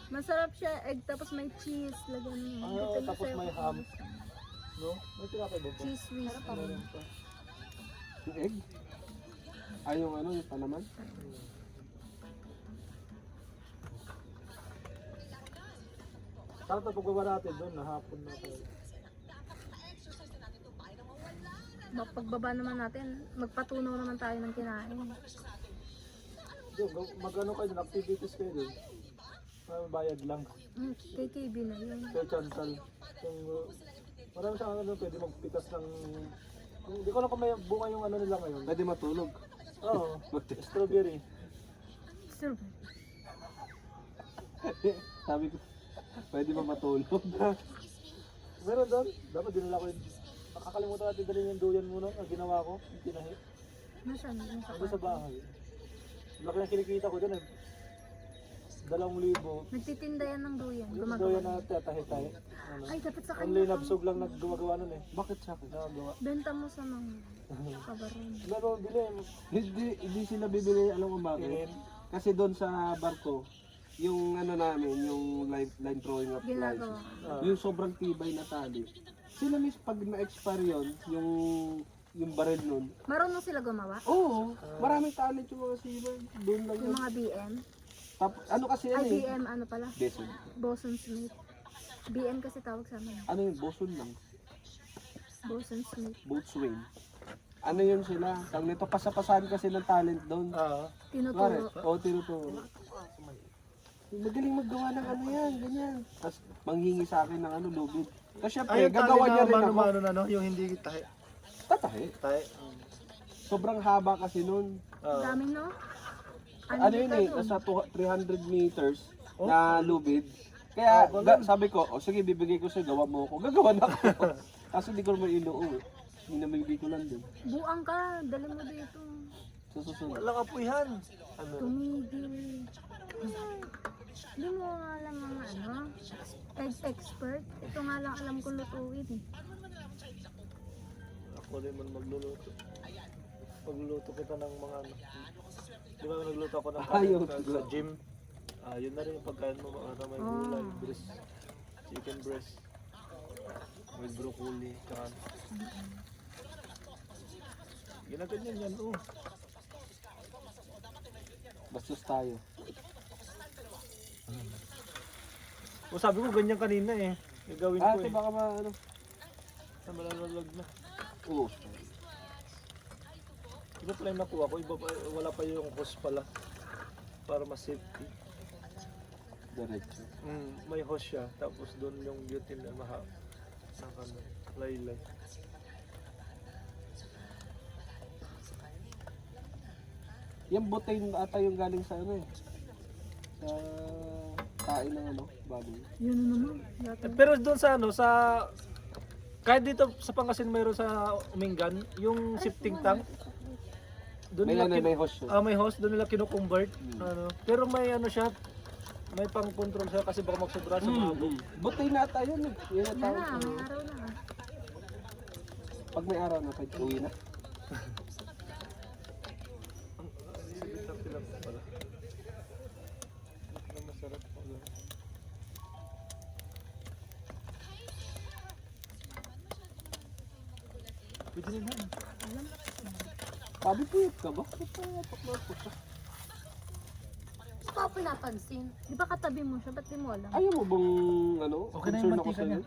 Masarap siya, egg, tapos may cheese. Lagyan mo. Dito na Tapos sa'yo. may ham. No? May tinapay ba? Cheese whiz. Meron pa. Yung egg? Ay, yung ano, yung palaman? Sarap na pagbaba natin doon, nahapon na tayo. Pagbaba naman natin, magpatunaw naman tayo ng kinain. Doon, mag-ano kayo doon, activities kayo doon. May bayad lang. Kay KB na yun. Kaya Chantal. Yung, marami siyang ano, pwede magpitas ng... Hindi ko alam kung may bunga yung ano nila ngayon. Pwede matulog. Oo, strawberry. Sir, Sabi ko, pwede ba matulog? Meron doon, dapat dinala ko yun. Nakakalimutan natin dalhin yung duyan muna. Ang ginawa ko, yung tinahi. nasaan? Nasa Ando sa bahay. Laki ang kinikita ko doon eh. 2,000. Nagtitinda yan ng duyan. Yung Gumagawa. duyan na tahi-tahi. Ano? Ay, dapat sa Only kanya. nabsog lang naggumagawa nun eh. Bakit sa akin? Nagawa. Benta mo sa mga kabaron. Wala ba bili? Hindi sila bibili, alam mo bakit? Tingin. Kasi doon sa barko, yung ano namin, yung line throwing of flies, Ginagawa. yung sobrang tibay na tali. Sila mis pag na-expire yun, yung baril nun, Marunong sila gumawa? oo, maraming talent yung mga seaman. Doon lang yun. Yung mga BM? Tapos, ano kasi yan Ay, eh? BM ano pala? Boson. Boson Smith. BM kasi tawag sa amin. Ano yung boson lang? Boson Smith. Boatswain. Ano yun sila? Tang nito, pasapasahan kasi ng talent doon. Ah, Pare, Tinuturo. o tinuturo. Magaling maggawa ng ano yan, ganyan. Tapos manghingi sa akin ng ano, lubid. Tapos syempre, gagawa niya rin ako. mano na no, yung hindi tahi. Tatahi. Tahi. Sobrang haba kasi nun. Dami, no? Ano yun eh, nasa 300 meters na lubid. Kaya sabi ko, o sige, bibigay ko sa'yo, gawa mo ako. Gagawa na ako. Kaso hindi ko naman inuwi. Hinamigay ko lang din. Buang ka, dali mo dito. Sa susunod. Walang apuihan. Ano? Tumigil. Hindi mo nga alam mga ano, egg expert. Ito nga lang alam kong lutuin eh. Ako din man magluluto. Pagluluto kita ng mga ano. Di ba nagluto ako ng Ayaw, kanin sa gym? Ah, yun na rin yung pagkain mo mga may gulay, breast, chicken breast, with broccoli, tsaka ginaganyan yan, oh. Bastos tayo. O sabi ko ganyan kanina eh. Gagawin ko Ate, eh. baka ano. Na malalalag na. Oo. Iba pala yung nakuha ko, iba pa, wala pa yung hose pala. Para mas safety. Diretso. May hose siya, tapos doon yung butane na laylay. Yung butane ata yung galing sa ano eh. Sa kain ng ano, baboy. Yun naman. Yata. Pero doon sa ano, sa Kahit dito sa Pangasinan mayroon sa Umingan, yung shifting tank. Doon May nila ano, kin- may host yun. may host, doon nila kino-convert. Ano. Pero may ano siya, may pang-control siya kasi baka magsobra sa mga Buti na tayo. Yun na Yan tawag. na, may araw na. Pag may araw na, pwede uwi na. Pwede rin yan. Sabi ko yun ka ba? Hindi ko ako pinapansin. Di ba katabi mo siya? Ba't di mo alam? Ayaw mo bang ano? Okay na yung concern ako mantika sa'yo? niya.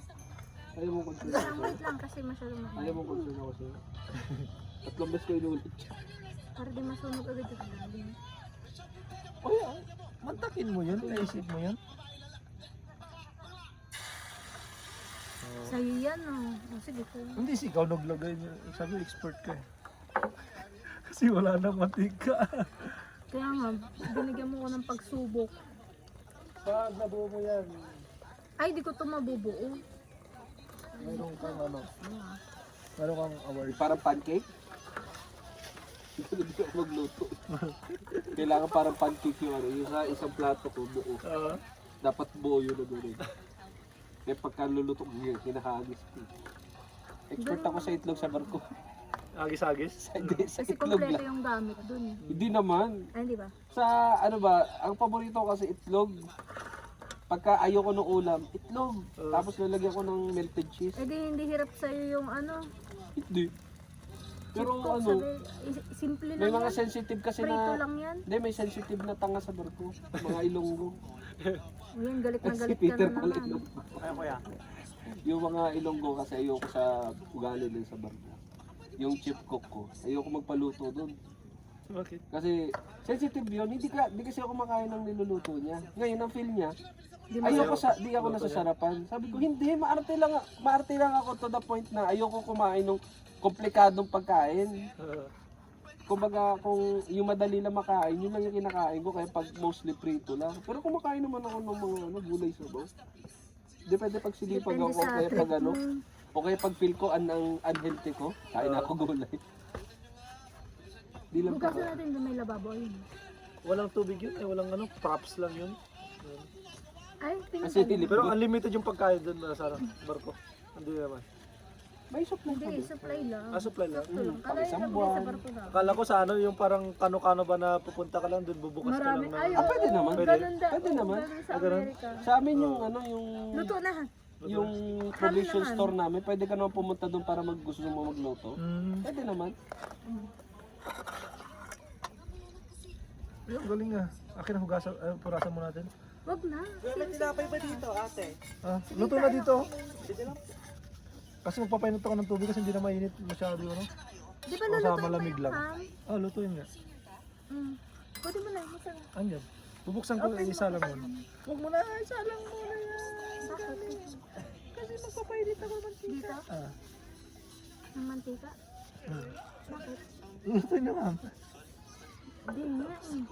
Ayaw mo concern ako Parang sa'yo? wait lang kasi masyado Ayaw mo concern ako sa'yo? Tatlong beses ko inulit siya. Para di masunog agad yung lalim. Oh, yeah. Mantakin mo yun, naisip mo yun. Sa'yo yan, oh. Oh, sige po. Hindi si ikaw naglagay niya. Sabi expert ka eh. Kasi wala nang mantika. Kaya nga, binigyan mo ko ng pagsubok. Pag nabuo mo yan, Ay, di ko ito mabubuo. mayroon kang ano, mayroon kang award. Parang pancake? Hindi ako magluto. Kailangan parang pancake yung ano. Yung sa isang plato ko buo. Dapat buo yun na doon. Kaya pagka luluto ko yun, hinahagis ko. Expert ako sa itlog sa barko. Agis-agis. Hindi, sa Kasi itlog kompleto lang. yung gamit dun. Hindi naman. Ay, di ba? Sa ano ba, ang paborito ko kasi itlog. Pagka ayoko ng ulam, itlog. Tapos lalagyan ko ng melted cheese. Eh di hindi hirap sa'yo yung ano. Hindi. Pero Cook, ano, simple lang may mga yan. sensitive kasi Prito na... lang yan. Hindi, may sensitive na tanga sa barko. Mga ilonggo. Yan, galit na Si galit ka Peter na pala naman. ilonggo. Ay, kuya. Yung mga ilonggo kasi ayoko sa ugali din sa barko. Yung chip cook ko, ayoko magpaluto doon. Bakit? Kasi sensitive yun, hindi kasi ako makain ng niluluto niya. Ngayon, ang feel niya, Di di ako nasasarapan. Sabi ko, hindi, maarte lang ako to the point na ayoko kumain ng komplikadong pagkain. Kumbaga, kung yung madali lang makain, yun lang yung kinakain ko, kaya pag mostly prito lang. Pero kumakain naman ako ng mga gulay sa baw. Depende pag silipag Depende ako, sa kaya trip pag ano, mo. o kaya pag feel ko ang unhealthy ko, kain ako gulay. Di lang Bukas pa. natin doon may lababo yun. Walang tubig yun eh, walang ano, props lang yun. Ay, Kasi pinag tilip. Pero unlimited yung pagkain doon sa barko. Hindi naman. May supply pa Hindi, din. supply lang. Supply lang. Sakto lang. pang Kala isang yung buwan. sa barko na. Akala ko sa ano, yung parang kano-kano ba na pupunta ka lang doon, bubukas ka Marami. lang Ay, ng... pwede naman. Ganun da. Pwede Oo, naman. ganun sa ganun. Amerika. Sa amin yung ano, yung Luto na. yung provision naman. store namin, pwede ka naman pumunta doon para gusto mo magluto. Mm, Pwede naman. yun, galing nga. Akin na hugasan, purasan mo natin. Wag na. May tinapay ba dito, ate? Luto na dito. Kasi magpapainot ako ng tubig kasi hindi na mainit masyado yun. No? Di ba O, sa lulutuin mo malamig yung lang. ham? Lutuin nga. Pwede mo lang. Masarap. Anyan. Bubuksan ko isa lang muna. Huwag mo na, isa lang muna yan. Bakit? Kasi magpapainit ako ng Dito? Ng mantika? Bakit? Lutuin na ma'am. Hindi nga eh.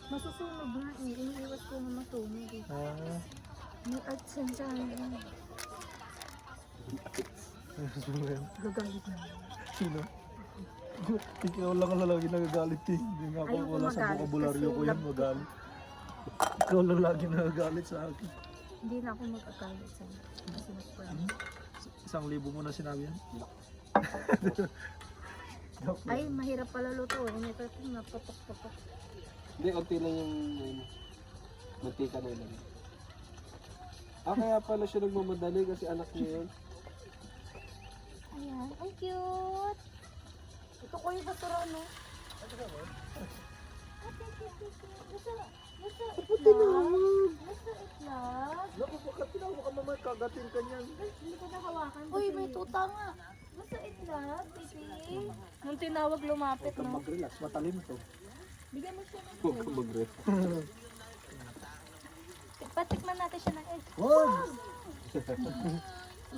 Masusunog nga eh. Iniiwas ko na masunog eh. May arts yan sa akin. Gagalit na. Sino? Ikaw lang ang lagi nagagalit eh. Hindi nga ako Ayoko wala sa magalit vocabulary kasi ko yan magalit. Ikaw lang lagi nagagalit sa akin. Hindi na ako magkakalit sa iyo. Kasi nag-promise. 1,000 mo na sinabi yan? Joke lang. Ay, mahirap pala lutuin. Ito napatok-patok. Hindi, konti lang yung mantika na yun. Kaya pala siya nagmamadali kasi anak niya yun. Ayan, ang cute. Ito ko yung basura, no? Nasa itlog. Nasa itlog. Naku, bakit tinawag ka mamay kagatin ka niyan? Hindi ko nahawakan. Uy, may tuta nga. Nasa itlog, baby. Nung tinawag lumapit, no? Mag-relax, matalim to. Bigyan mo siya ng Huwag ka mag-ref. Patikman natin siya ng egg. Wag!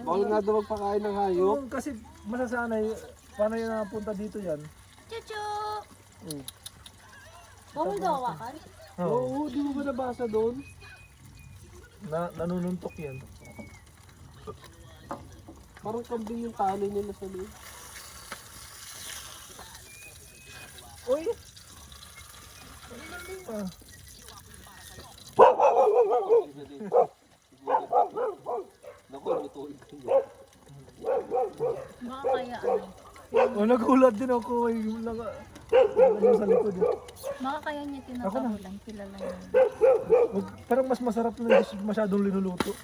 Bawal nga daw magpakain ng hayop. Kasi masasanay, paano yung napunta dito yan? Chuchu! Oh. Bawal daw hawakan? Oo, di mo ba nabasa doon? Nanununtok yan. Parang kambing yung tali nila sa loob. Uy! Ah. Naku, lutuin ko yun. Baka kaya ano, Oh, nagulat din ako. Ay, ganyan sa likod. Eh. baka kaya niya tinatahulan, kilala niya. Parang mas masarap na hindi masyadong linuluto.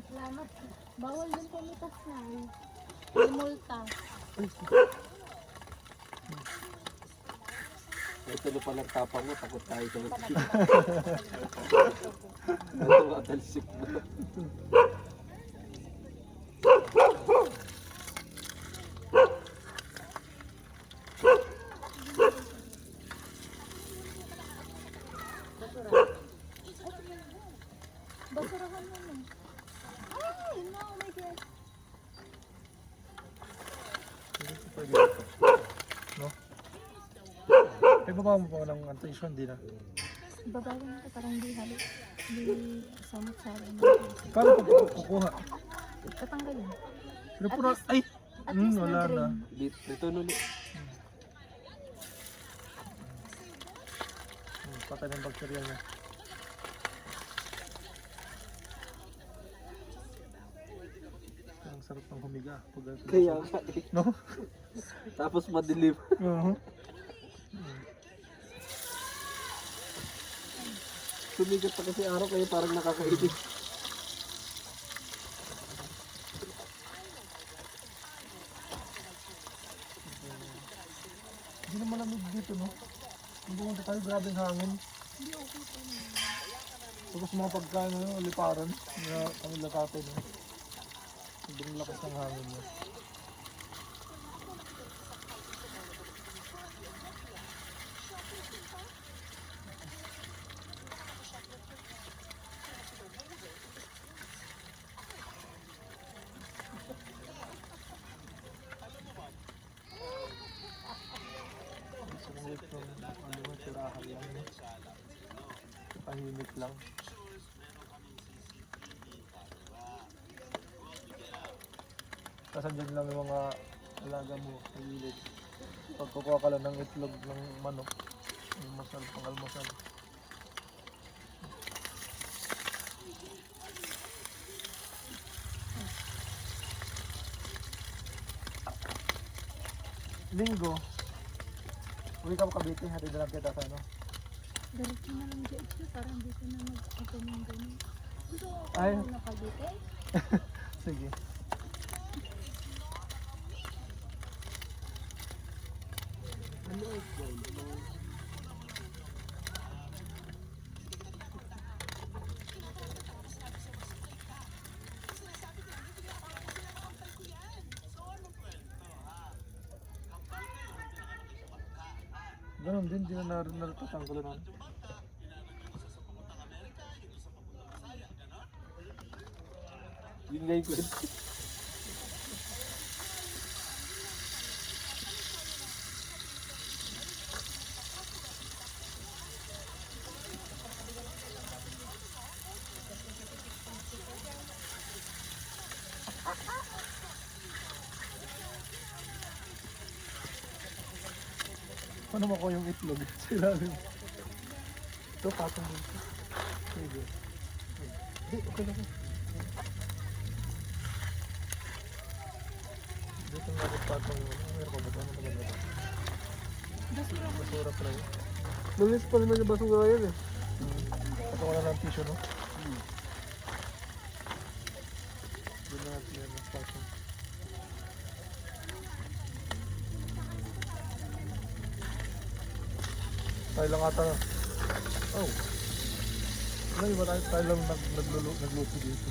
Salamat. Bawal din pumitas na. May multa. Ito na palang tapang mo, takot tayo sa ito nga talsik mo. Basurahan mo na. Ay, no, my God. No? Eh, baba mo pa ng anti-issue, hindi na. Babawan ko parang di halo. Di samot sa akin. Paano ko kukuha? Tatanggalin. Pero puro, ay! At least Wala na. na-drain. Dito nulit. Patay ng bakterya niya. Ang sarap ng humiga. Kaya nga eh. No? Tapos madilim. Oo. Sumigat pa kasi araw kaya parang nakakainis. Hindi na malamig dito, no? Kung pumunta tayo, grabe ang hangin. Tapos mga pagkain, no, liparan. Na kami lakate, no? Sobrang lakas ng hangin, no? Sumulip ng ano mo, tirahan lang, no? Tahimik lang. Tapos andyan lang yung mga alaga mo sa gilid. Pagkukuha ka lang ng itlog ng manok, almusal, pang almusal. Linggo, uwi ka mo Cavite, hatid na lang kita sa ano. Diretso na lang dyan siya, parang dito na mag-ako ng ganun. Gusto ko Ay. ako na Cavite. Sige. Ganun din, di na natatanggalan nun. Yun nga yung kwento. Paano mo ko yung itlog sa ilalim? Ito, patong dito. Sige. Hindi, okay lang. Dito nga rin patong yun. Meron ko ba ito? Ano naman ito? Basura pala yun. Malis pa naman yung basura yan eh. Ito wala ng tissue, no? Doon na natin yan ang patong. Tayo lang ata. Oh. Ano ba tayo lang nagluto dito.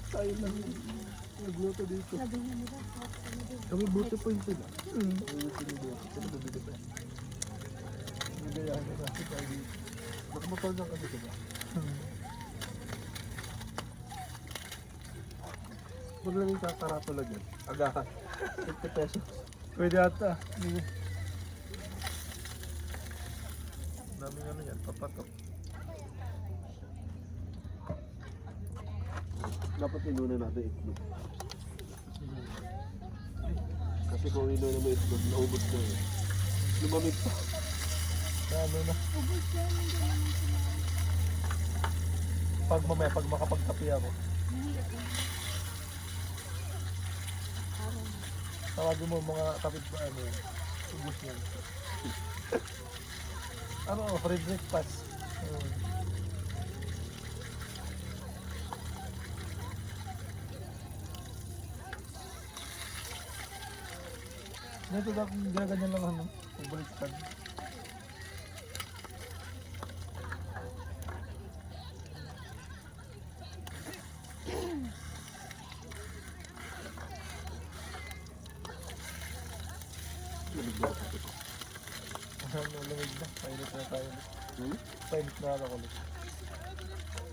Tayo lang nagluto dito. Kami buti po yung sila. Kami buti pa. Nagayahan na kasi tayo dito. Baka mapal lang kasi diba? Huwag lang yung kakaratula dyan. Agahan. 50 pesos. Pwede ata. Daming ano yan, papatok. Dapat inuna natin itlog. Kasi kung inuna mo itlog, naubos na eh. Lumamig pa. Ano na. Pag mamaya, pag makapagkapi ako. Tawagin mo mga kapit ba ano yan. Ubus yan. Ano, free breakfast. Dito daw kung ginaganyan lang ano, pagbaliktad. Lamig na ako ito. Ano, lamig na. Painit na tayo ulit. Painit na ako ulit.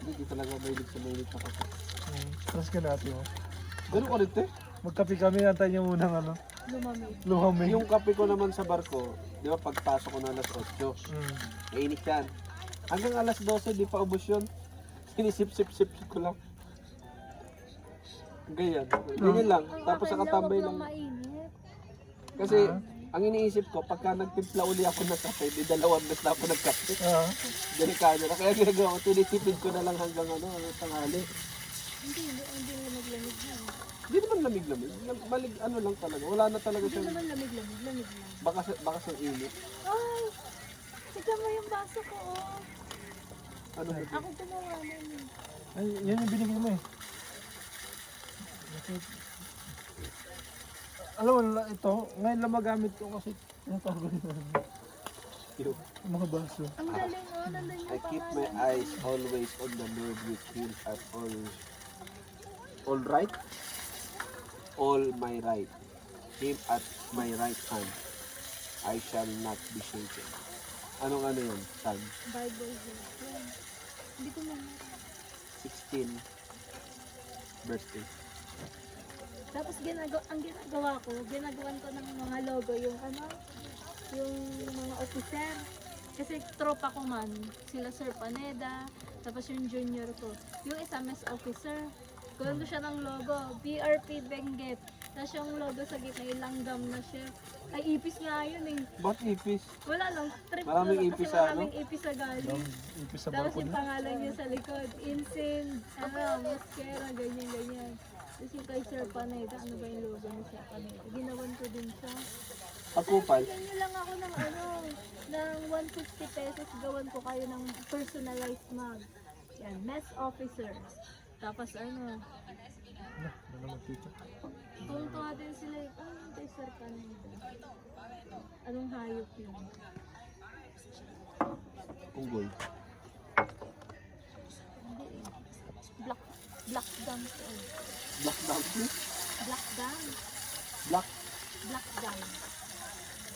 Hindi talaga mahilig sa mahilig na kasi. Trust ka natin mo. Ganun ka rin, te? Magkapi kami, antay niyo muna ng ano, Lumamig. lumamig. Yung kape ko naman sa barko, di ba pagpasok ko na alas 8, mainit yan. Hanggang alas 12, di pa ubos yun. Sinisip-sip-sip ko lang. Ganyan. Ganyan lang. Tapos nakatambay lang. Mainit. Kasi, ang iniisip ko, pagka nagtimpla uli ako ng kape, di 2 beses na ako nagkape. Delikado na. Kaya ginagawa ko, tinitipid ko na lang hanggang tanghali. Hindi lamig-lamig yan. Hindi naman lamig-lamig. Malig, ano lang talaga. Wala na talaga Hindi siyang naman lamig-lamig lang. baka siyang init. Ay! Tignan mo yung baso ko, oh. Ano ba? Ako gumawa na yun. Ay, yan yung binigay mo eh. Alam mo, ito, ngayon lang magamit ko kasi yung tawag Yung mga baso. Ang galing, oh. Nandun I yung keep my pangalan. eyes always on the Lord which He at all right, all my right, Him at my right hand. I shall not be shaken. Anong ano yun, Psalm Bible verse. Yan. Hindi ko man. 16, verse 8. Tapos ang ginagawa ko, ginagawan ko ng mga logo yung ano, yung mga officer. Kasi tropa ko man, sila Sir Paneda, tapos yung junior ko. Yung isa mess officer. Gawin ko siya ng logo, BRP Benguet. Tapos yung logo sa gitna, yung langgam na siya. Ay, ipis nga yun eh. Ba't ipis? Wala lang, trip Maraming ko lang ipis kasi sa ano? maraming ipis sa galing. Ipis sa Tapos barko yung niya. pangalan niya sa likod, Insin, mascara, ganyan. Tapos yung kay Sir Paneda, ano ba yung logo ni Sir Paneda? Ginawan ko din siya. Pagkupal? Bigyan niyo lang ako ng ng 150 pesos, gawan ko kayo ng personalized mug. Yan, mess officer. Tapos ano, Ano naman dito? kung tuwa din sila, yung kay Sir Paneda. Anong hayop yun? Unggoy. Hindi eh. Black gang to eh. Black donkey? Black gang. Black Black gang.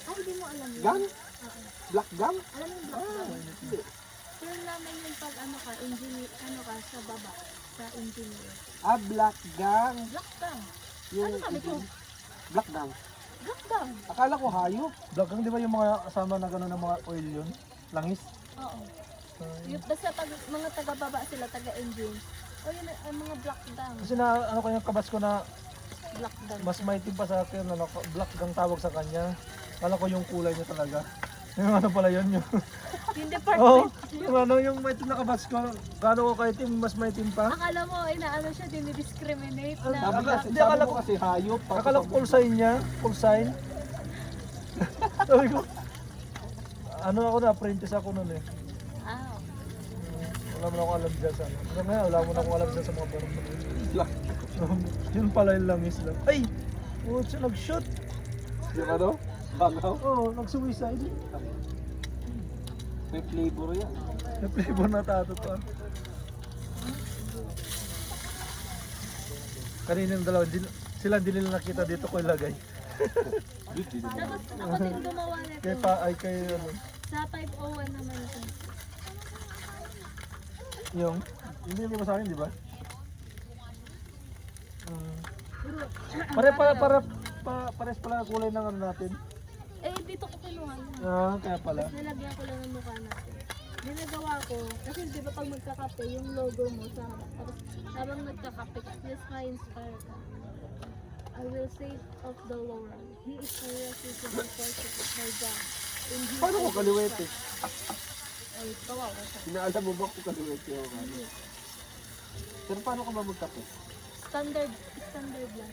Ay, hindi mo alam yun. gang? Oo. Black gang? Alam mo yung black gang? Turn namin yung pag engineer, sa baba, sa engineer. Ah, black gang. Black gang. Yung, Ano sabi ko? Black gang. Black gang. Akala ko hayop. Black ang di ba yung mga kasama na gano'n ng mga oil yun? Langis? Oo. Yung, basta pag mga taga-baba sila, taga-engine. O yun, ang mga black gang. Kasi na ano ko yung kabas ko na Black gang. mas maitim pa sa akin, ano, black gang tawag sa kanya. Kala ko yung kulay niya talaga. Yung ano pala yun, yung Yung oh, department. yung ano, yung maitim na kabas ko, gaano ko kaitim, mas maitim pa. Akala mo, inaano siya, dinidiscriminate na. Sabi Akala- kasi, hindi, sabi akala mo ko- kasi hayop. tapos Akala ko sabi- call sign niya, call sign. Sabi ko, ano ako na, apprentice ako nun eh. Ah, Wala mo na akong alam dyan sa ano. Hanggang ngayon, wala mo na akong alam dyan sa mga barko. Black. Yun pala yung langis lang. Ay! Oh, siya nag-shoot. Yung ano? Bangaw? Oo, nag-suicide. May flavor yan. May flavor na tato to. Kanina yung dalawa, sila hindi nila nakita dito ko ilagay. tapos ako din gumawa nito. Kay pa, ay kay ano, Sa 501 naman ito. yung, hindi mo sa akin, di ba? Pares pala ang kulay ng ano natin. Eh, dito ko kinuha yun. Ah, kaya pala. Nalagyan ko lang ng mukha natin. Kasi di ba pag magkakape, yung logo mo sa harap. Tapos habang nagkakape ka, yes, ma-inspire ka. I will save of the Lord. He is my refuge and my fortress of my God. In Him Paano ko I will kaliwete? trust. Ay, kawawa siya. Inaalam mo ba kung kaliwete ako kano? Pero paano ka ba magkape? Standard lang.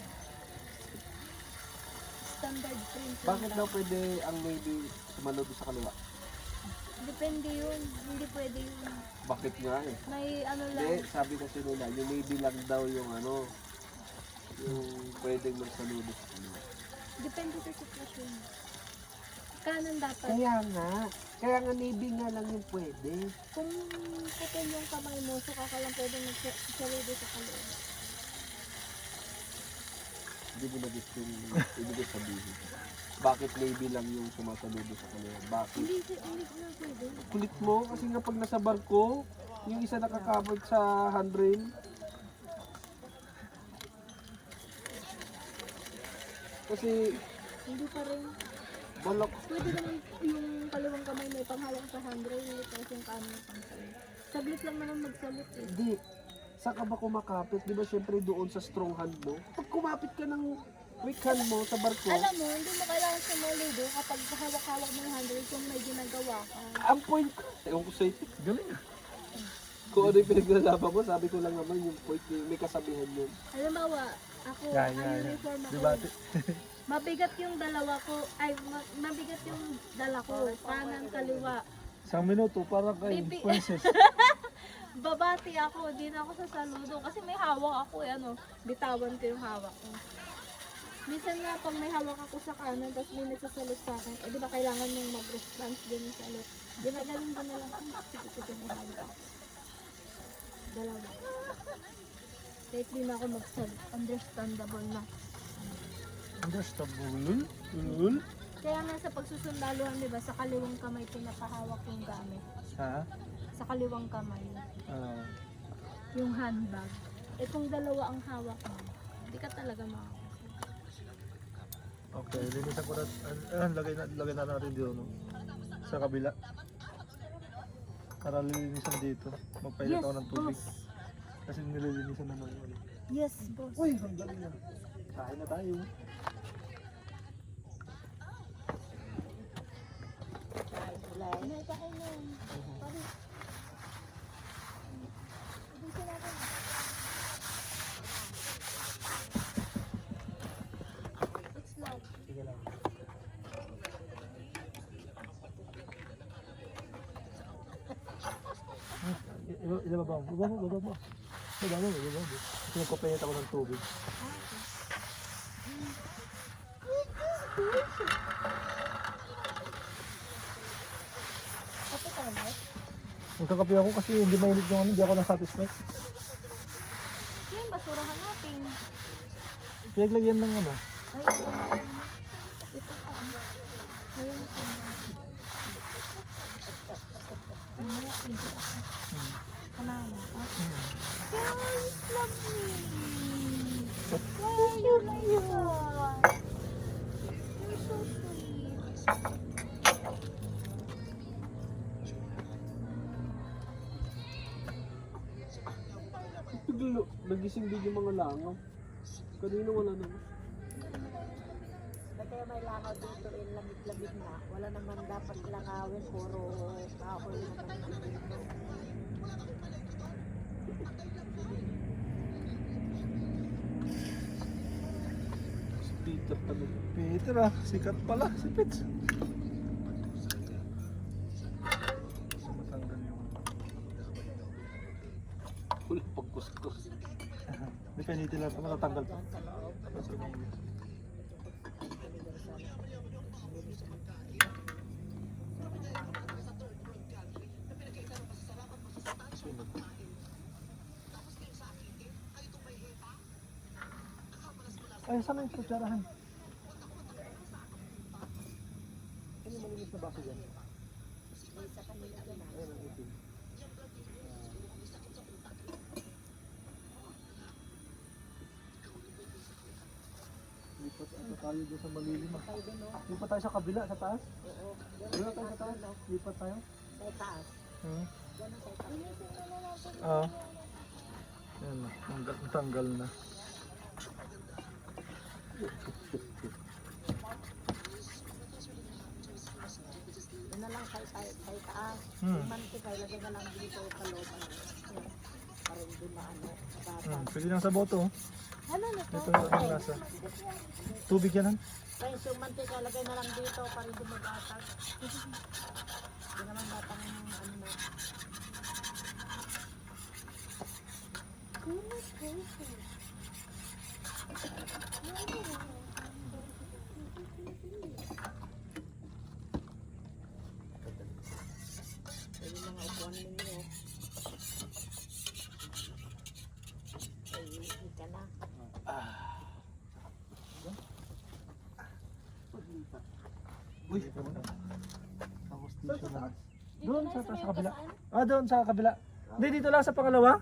Standard print lang. Bakit daw pwede ang Navy sumunod sa kaliwa? Depende yun. Hindi pwede yun. Bakit nga eh? May ano lang. Hindi, sabi kasi nila, yung Navy lang daw yung ano, yung pwedeng magsaludo sa kaliwa. Depende sa sitwasyon. Kanan dapat. Kaya nga Navy nga lang yung pwede. Kung putol yung kamay mo, saka ka lang pwede magsaludo sa kaloob. Hindi mo na-guess yung ibig sabihin. Bakit Navy lang yung sumasaludo sa kaliwa? Bakit? Hindi na pwede. Kulit mo, kasi nga pag nasa barko, yung isa nakakabot sa handrail. Kasi Hindi pa rin. balak. Pwede naman yung kaliwang kamay may panghawak sa handrail, tapos yung kanan yung pangsalit. Saglit lang naman magsalit eh. Hindi. Saan ka ba kumakapit? Di ba syempre doon sa strong hand mo? Pag kumapit ka ng weak hand mo sa barko, Alam mo, hindi mo kailangan sumaludo kapag hawak-hawak ng handrail kung may ginagawa ka. ang point ko, ewan ko sa'yo, Galing. kung ano yung pinaglalaban ko, sabi ko lang naman yung point, may kasabihan yun. Halimbawa, ako, Yeah. uniform ako. Diba? Mabigat yung dalawa ko, mabigat yung dala ko, kanan, kaliwa. Isang minuto para kay Bibi- princess. Babati ako, di na ako sa saludo kasi may hawak ako eh, ano, bitawan ko yung hawak ko. Minsan nga pag may hawak ako sa kanan, tapos may nagsasalot sa akin, eh di ba kailangan yung mag-response din yung salot. Ginagaling ko na lang, sige, may hawak ako. Dalawa. Kahit di na ako magsalot, understandable na. Understandable. Lul. Kaya nga sa pagsusundaluhan, di ba, sa kaliwang kamay pinapahawak yung gamit. Ha? Sa kaliwang kamay, Ah. yung handbag. Eh kung dalawa ang hawak mo, hindi ka talaga makakasal. Okay, linisan ko na. Lagay na natin dito, no? Sa kabila. Para lilinisan dito. Magpainit ako ng tubig. boss. Kasi nililinisan naman yun. Yes, boss. Uy, ang galing yan. Kain na tayo. Ano pa kayo nun? Pari. Ubusin natin. It's loud. Sige lang. Ibaba mo. Ibaba mo. Pinagpapainit ako ng tubig. Kapit tayo. Magkakape ako kasi hindi mainit yung ano, hindi ako na-satisfied. Yung basurahan natin. Pinaglagyan ng ano. Ay, ito pa. Ayun ito. Kanana. Guys, love me. Why are you like that? You're so sweet. Biglo, nagising din yung mga langaw. Kanina wala naman. Kaya may langaw dito, lamig-lamig na. Wala naman dapat langawin, puro kahoy naman dito. Si Peter talaga. Peter ah, sikat pala si Pits. Matanggal yung... Wala pang kuskus. Depende lang, matatanggal pa. Ay, saan yung kutsarahan? Ano yung malinis na baso dyan? Ayun, ang itim. Lipat ata tayo dyan sa malilim. Lipat tayo sa kabila, sa taas? Oo. Lipat tayo sa taas? Lipat tayo? Sa taas. Hmm. Oo. Yan na, tanggal na. Yun na lang kay taas. Hmm. Yung mantika, ilagay na lang dito sa loob. Yan. Para hindi maano. Pwede lang sa boto. Ano na to? Ito ang lasa. Tubig yan, han? Guys, yung mantika, ilagay na lang dito para hindi mag-atak. Hindi naman batang ano na. Yung mga upuan ninyo. Ay, hindi ka na. Uy, Doon sa kabila. Doon sa kabila. Hindi, dito lang sa pangalawa.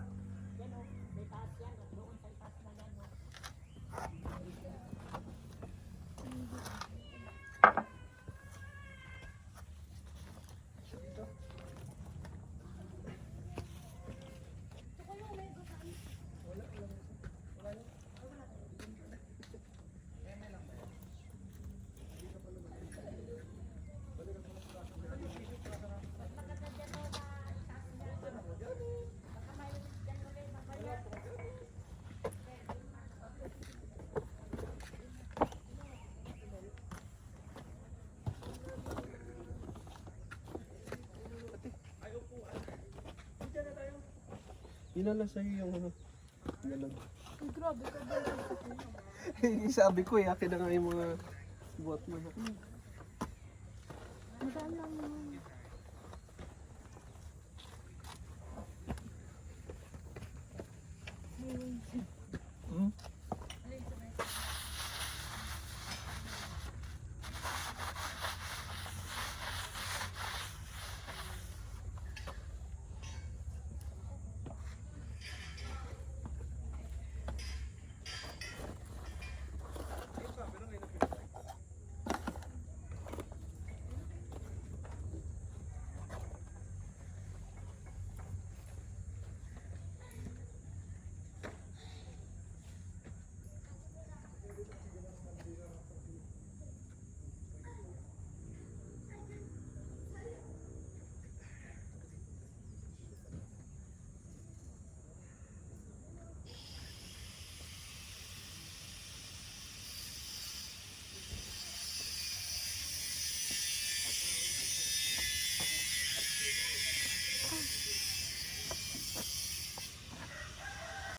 Inala sa'yo yung ano. Ganun. Ay, grabe ka ba? Sabi ko akin na nga yung mga buhat mo. Madaan lang yun.